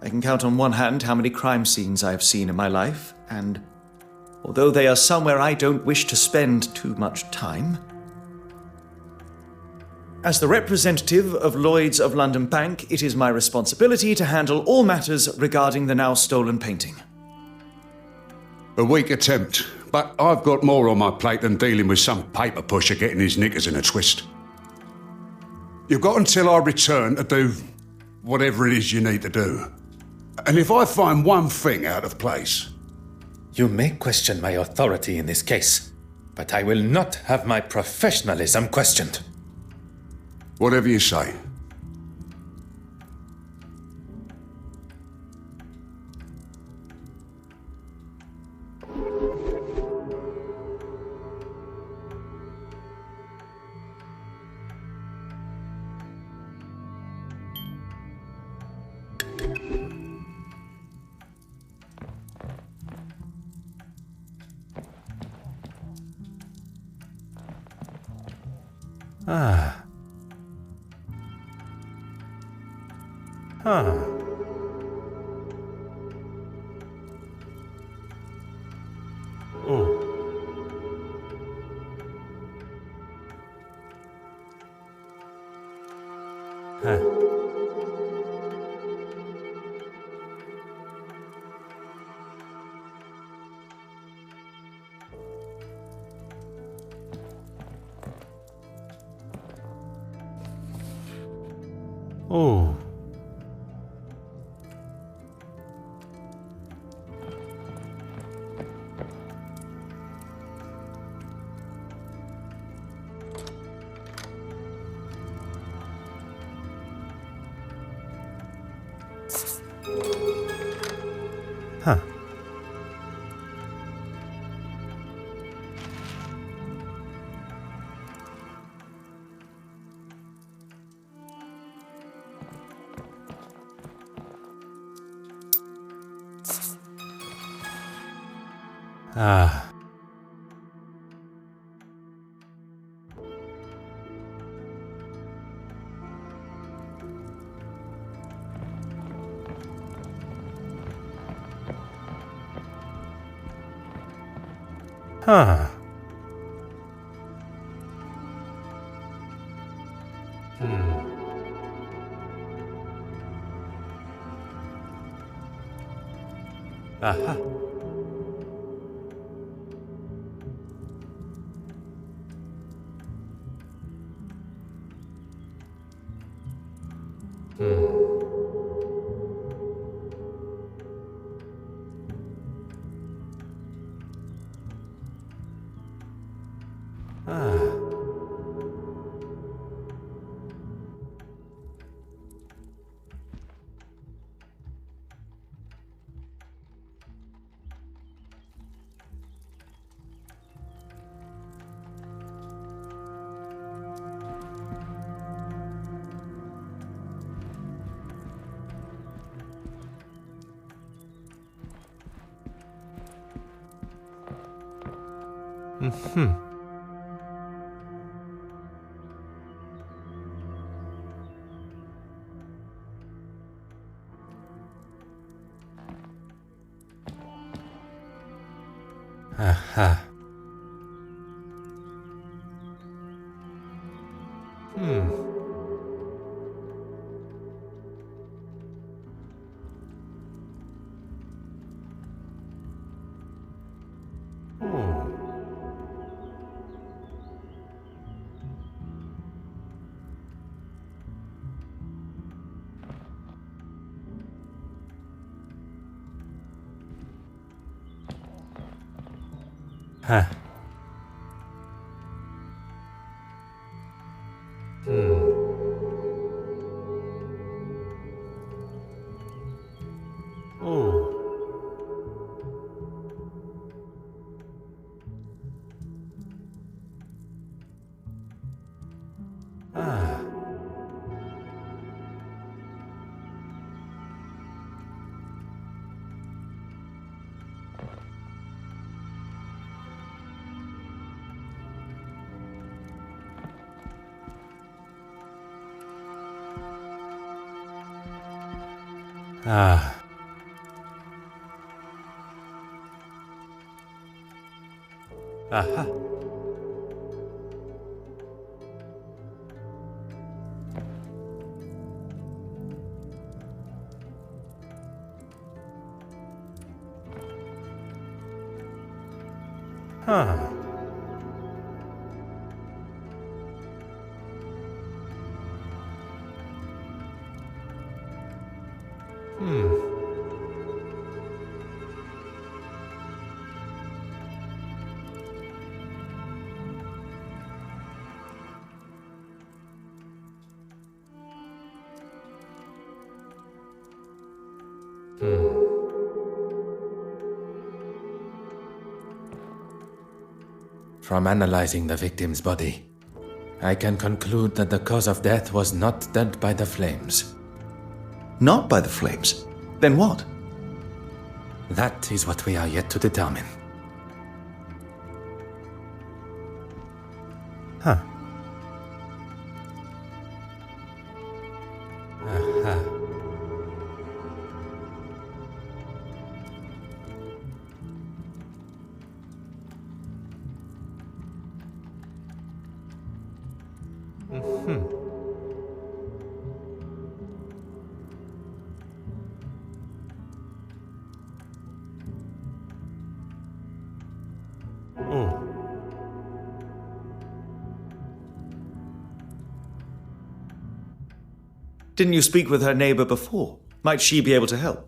[SPEAKER 10] I can count on one hand how many crime scenes I have seen in my life, and although they are somewhere I don't wish to spend too much time, as the representative of Lloyd's of London Bank, it is my responsibility to handle all matters regarding the now stolen painting.
[SPEAKER 9] A weak attempt, but I've got more on my plate than dealing with some paper pusher getting his knickers in a twist. You've got until I return to do whatever it is you need to do. And if I find one thing out of place...
[SPEAKER 1] You may question my authority in this case, but I will not have my professionalism questioned.
[SPEAKER 9] Whatever you say.
[SPEAKER 8] Ah. Huh. Oh. Huh. Oh. Huh. Ah. Huh. Aha. Hmm. Aha. Huh. Oh. Ah. Ah. Aha. Huh.
[SPEAKER 1] From analyzing the victim's body, I can conclude that the cause of death was not dead by the flames.
[SPEAKER 10] Not by the flames? Then what?
[SPEAKER 1] That is what we are yet to determine.
[SPEAKER 8] Huh. Aha. Oh.
[SPEAKER 10] Didn't you speak with her neighbor before? Might she be able to help?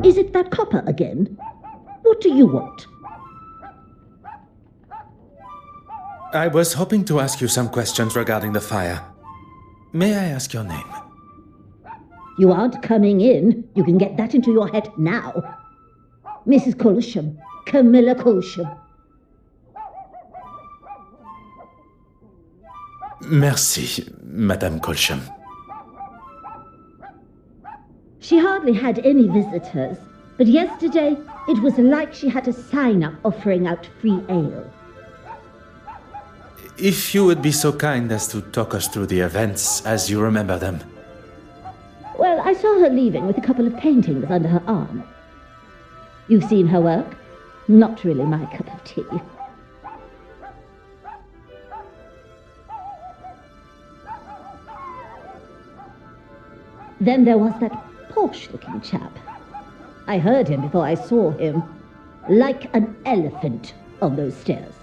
[SPEAKER 12] Is it that copper again? What do you want?
[SPEAKER 1] I was hoping to ask you some questions regarding the fire. May I ask your name?
[SPEAKER 12] You aren't coming in. You can get that into your head now. Mrs. Colsham. Camilla Colsham.
[SPEAKER 1] Merci, Madame Colsham.
[SPEAKER 12] She hardly had any visitors, but yesterday it was like she had a sign up offering out free ale.
[SPEAKER 1] If you would be so kind as to talk us through the events as you remember them.
[SPEAKER 12] Well, I saw her leaving with a couple of paintings under her arm. You've seen her work? Not really my cup of tea. Then there was that posh-looking chap. I heard him before I saw him. Like an elephant on those stairs.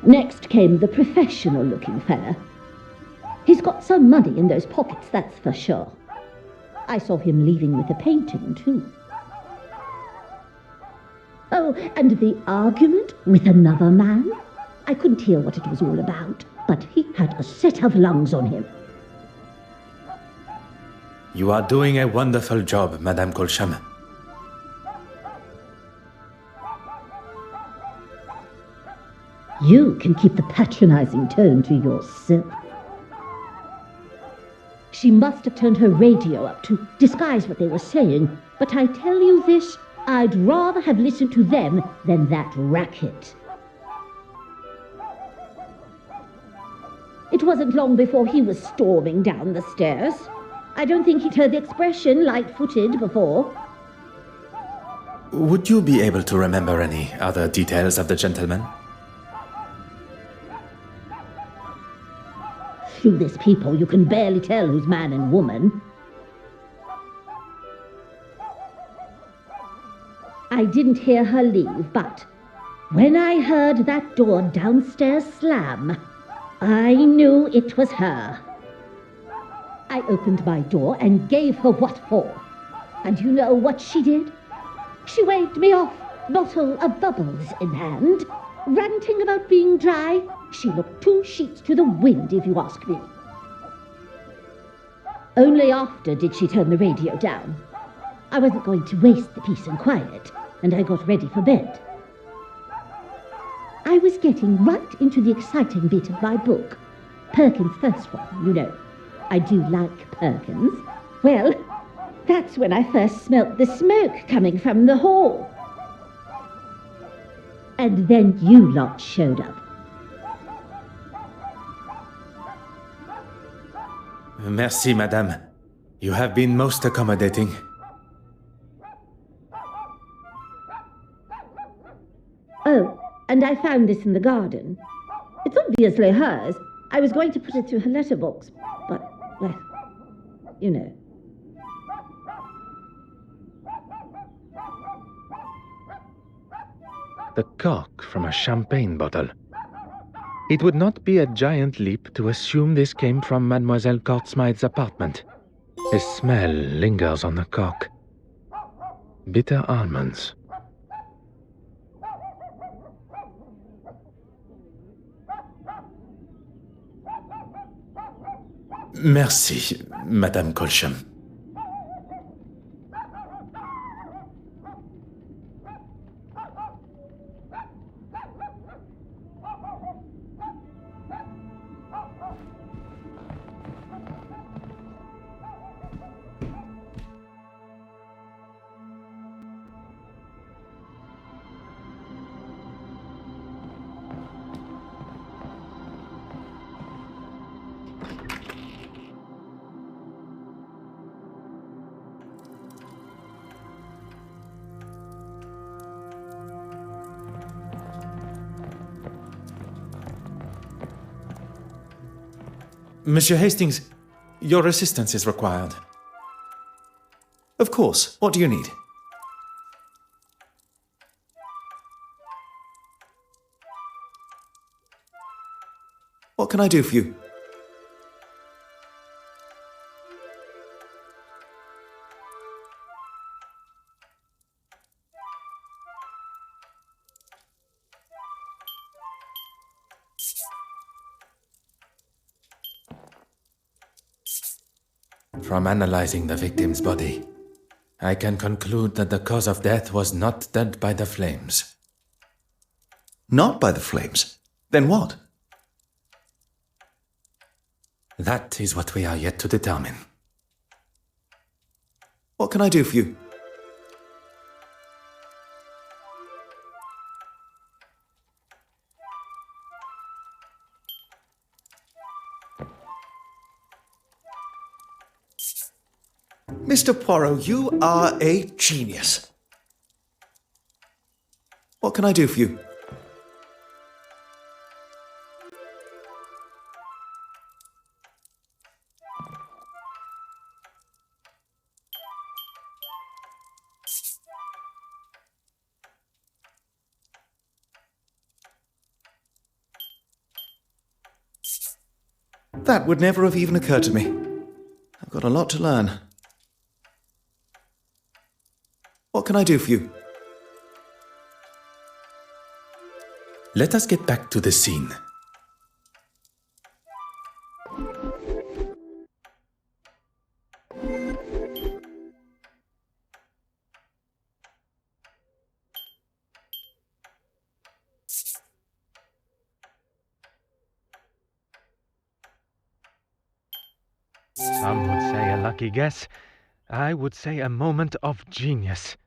[SPEAKER 12] Next came the professional-looking fella. He's got some money in those pockets, that's for sure. I saw him leaving with a painting, too. Oh, and the argument with another man? I couldn't hear what it was all about, but he had a set of lungs on him.
[SPEAKER 1] You are doing a wonderful job, Madame Colsham.
[SPEAKER 12] You can keep the patronizing tone to yourself. She must have turned her radio up to disguise what they were saying, but I tell you this, I'd rather have listened to them than that racket. It wasn't long before he was storming down the stairs. I don't think he'd heard the expression light-footed before.
[SPEAKER 1] Would you be able to remember any other details of the gentleman?
[SPEAKER 12] Through this people, you can barely tell who's man and woman. I didn't hear her leave, but when I heard that door downstairs slam, I knew it was her. I opened my door and gave her what for. And you know what she did? She waved me off, bottle of bubbles in hand, ranting about being dry. She looked 2 sheets to the wind, if you ask me. Only after did she turn the radio down. I wasn't going to waste the peace and quiet, and I got ready for bed. I was getting right into the exciting bit of my book. Perkins' first one, you know. I do like Perkins. Well, that's when I first smelt the smoke coming from the hall. And then you lot showed up.
[SPEAKER 1] Merci, madame. You have been most accommodating.
[SPEAKER 12] Oh, and I found this in the garden. It's obviously hers. I was going to put it through her letterbox, but, well, you know.
[SPEAKER 8] the cork from a champagne bottle. It would not be a giant leap to assume this came from Mademoiselle Courtsmith's apartment. A smell lingers on the cork. Bitter almonds.
[SPEAKER 1] Merci, Madame Colcham. Monsieur Hastings, your assistance is required.
[SPEAKER 10] Of course. What do you need? What can I do for you?
[SPEAKER 1] From analyzing the victim's body, I can conclude that the cause of death was not dead by the flames.
[SPEAKER 10] Not by the flames? Then what?
[SPEAKER 1] That is what we are yet to determine.
[SPEAKER 10] What can I do for you? Mr. Poirot, you are a genius. What can I do for you? That would never have even occurred to me. I've got a lot to learn. What can I do for you?
[SPEAKER 1] Let us get back to the scene.
[SPEAKER 8] Some would say a lucky guess. I would say a moment of genius.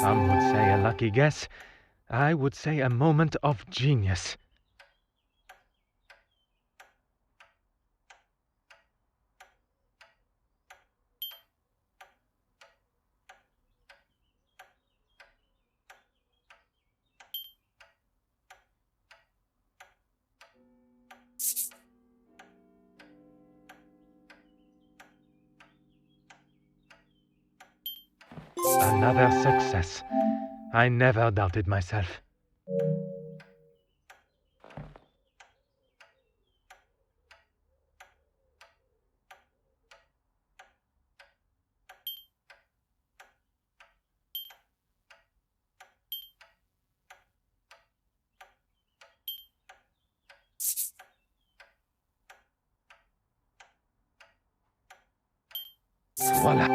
[SPEAKER 8] Some would say a lucky guess. I would say a moment of genius. Another success. I never doubted myself. Voila.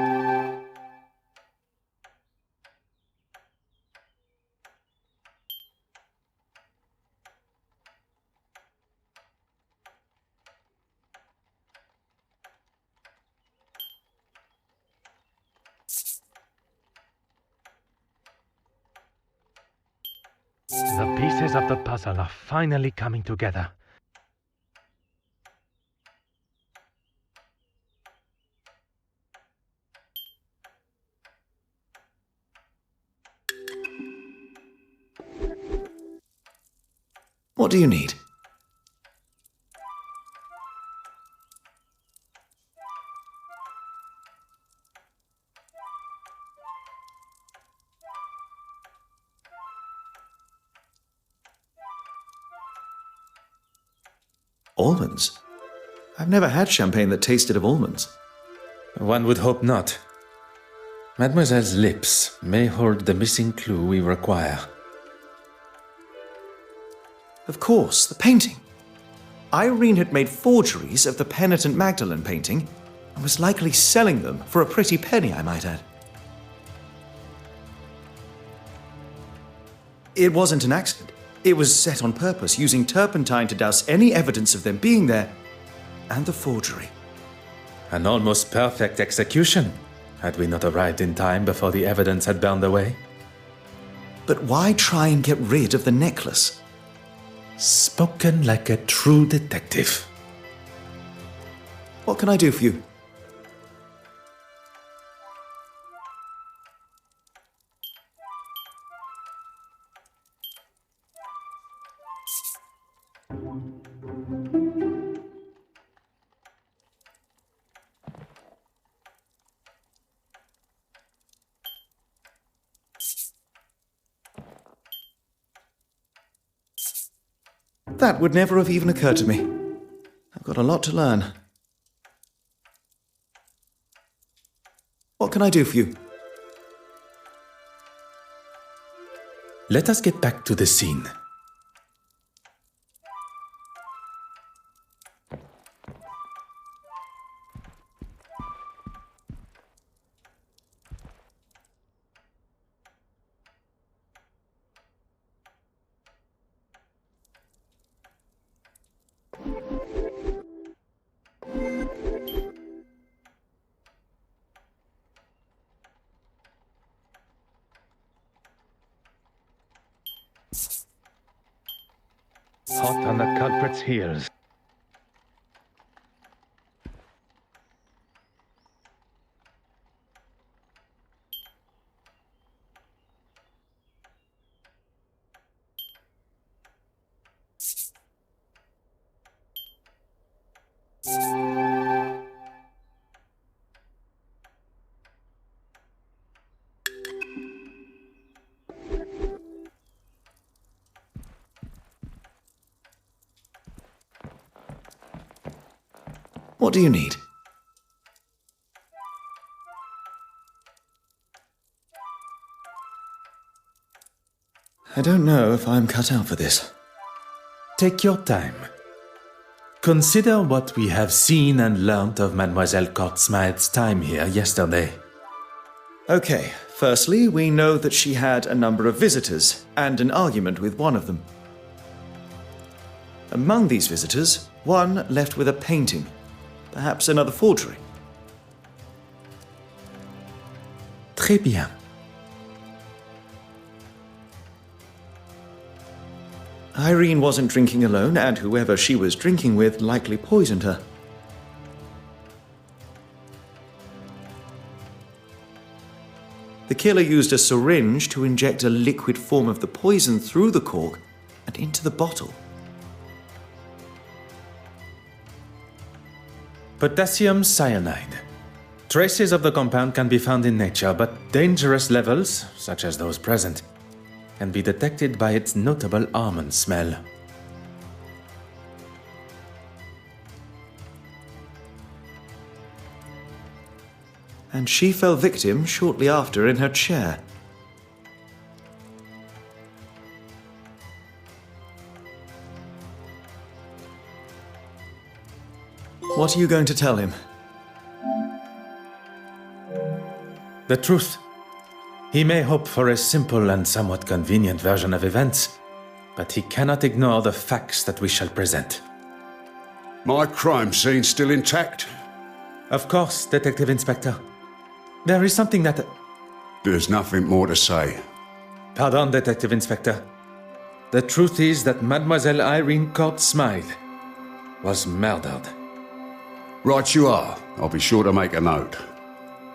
[SPEAKER 8] The pieces of the puzzle are finally coming together.
[SPEAKER 10] What do you need? Almonds? I've never had champagne that tasted of almonds.
[SPEAKER 8] One would hope not. Mademoiselle's lips may hold the missing clue we require.
[SPEAKER 10] Of course, the painting. Irene had made forgeries of the Penitent Magdalene painting and was likely selling them for a pretty penny, I might add. It wasn't an accident. It was set on purpose, using turpentine to douse any evidence of them being there, and the forgery.
[SPEAKER 8] An almost perfect execution, had we not arrived in time before the evidence had burned away.
[SPEAKER 10] But why try and get rid of the necklace?
[SPEAKER 8] Spoken like a true detective.
[SPEAKER 10] What can I do for you? That would never have even occurred to me. I've got a lot to learn. What can I do for you?
[SPEAKER 8] Let us get back to the scene. Hot on the culprit's heels.
[SPEAKER 10] What do you need? I don't know if I'm cut out for this.
[SPEAKER 8] Take your time. Consider what we have seen and learnt of Mademoiselle Courtsmith's time here yesterday.
[SPEAKER 10] Okay, firstly, we know that she had a number of visitors and an argument with one of them. Among these visitors, one left with a painting. Perhaps another forgery.
[SPEAKER 8] Très bien.
[SPEAKER 10] Irene wasn't drinking alone, and whoever she was drinking with likely poisoned her. The killer used a syringe to inject a liquid form of the poison through the cork and into the bottle.
[SPEAKER 8] Potassium cyanide. Traces of the compound can be found in nature, but dangerous levels, such as those present, can be detected by its notable almond smell.
[SPEAKER 10] And she fell victim shortly after in her chair. What are you going to tell him?
[SPEAKER 8] The truth. He may hope for a simple and somewhat convenient version of events, but he cannot ignore the facts that we shall present.
[SPEAKER 9] My crime scene still intact?
[SPEAKER 8] Of course, Detective Inspector. There is something that...
[SPEAKER 9] There's nothing more to say.
[SPEAKER 8] Pardon, Detective Inspector. The truth is that Mademoiselle Irene Courtsmith was murdered.
[SPEAKER 9] Right you are. I'll be sure to make a note.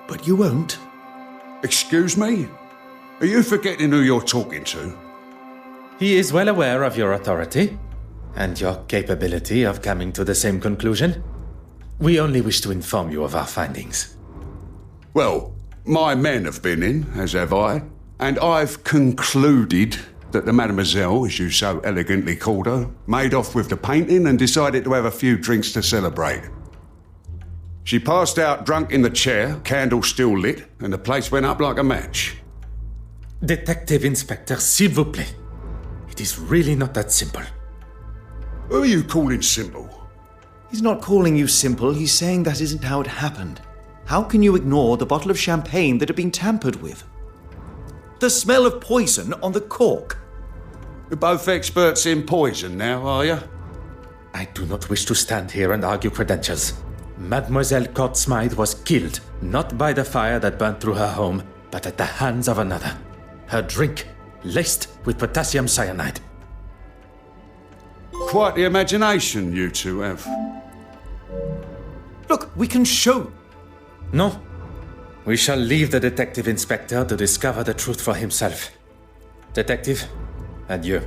[SPEAKER 10] But you won't.
[SPEAKER 9] Excuse me? Are you forgetting who you're talking to?
[SPEAKER 8] He is well aware of your authority.
[SPEAKER 1] and your capability of coming to the same conclusion. We only wish to inform you of our findings.
[SPEAKER 9] Well, my men have been in, as have I, and I've concluded that the mademoiselle, as you so elegantly called her, made off with the painting and decided to have a few drinks to celebrate. She passed out drunk in the chair, candle still lit, and the place went up like a match.
[SPEAKER 1] Detective Inspector, s'il vous plaît. It is really not that simple.
[SPEAKER 9] Who are you calling simple?
[SPEAKER 10] He's not calling you simple, he's saying that isn't how it happened. How can you ignore the bottle of champagne that had been tampered with? The smell of poison on the cork.
[SPEAKER 9] You're both experts in poison now, are you?
[SPEAKER 1] I do not wish to stand here and argue credentials. Mademoiselle Court Smythe was killed, not by the fire that burnt through her home, but at the hands of another. Her drink, laced with potassium cyanide.
[SPEAKER 9] Quite the imagination you two have.
[SPEAKER 10] Look, we can show...
[SPEAKER 1] No. We shall leave the Detective Inspector to discover the truth for himself. Detective, adieu.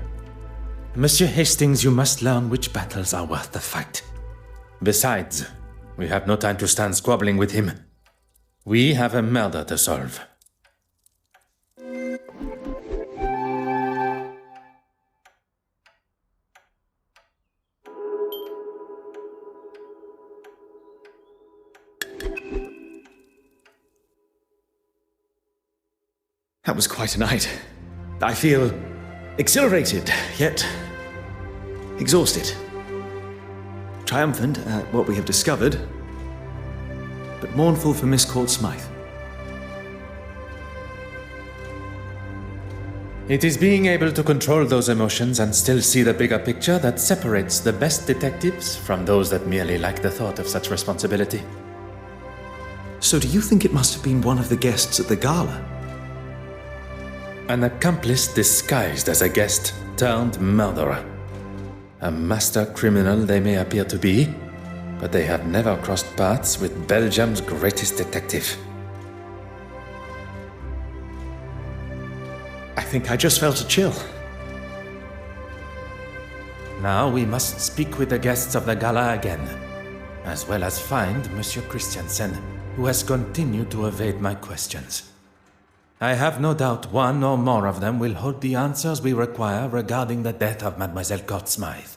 [SPEAKER 1] Monsieur Hastings, you must learn which battles are worth the fight. Besides, we have no time to stand squabbling with him. We have a murder to solve.
[SPEAKER 10] That was quite a night. I feel exhilarated, yet exhausted. Triumphant at what we have discovered, but mournful for Miss Court Smythe.
[SPEAKER 1] It is being able to control those emotions and still see the bigger picture that separates the best detectives from those that merely like the thought of such responsibility.
[SPEAKER 10] So do you think it must have been one of the guests at the gala?
[SPEAKER 1] An accomplice disguised as a guest turned murderer. A master criminal they may appear to be, but they have never crossed paths with Belgium's greatest detective.
[SPEAKER 10] I think I just felt a chill.
[SPEAKER 1] Now we must speak with the guests of the gala again, as well as find Monsieur Christiansen, who has continued to evade my questions. I have no doubt one or more of them will hold the answers we require regarding the death of Mademoiselle Court Smythe.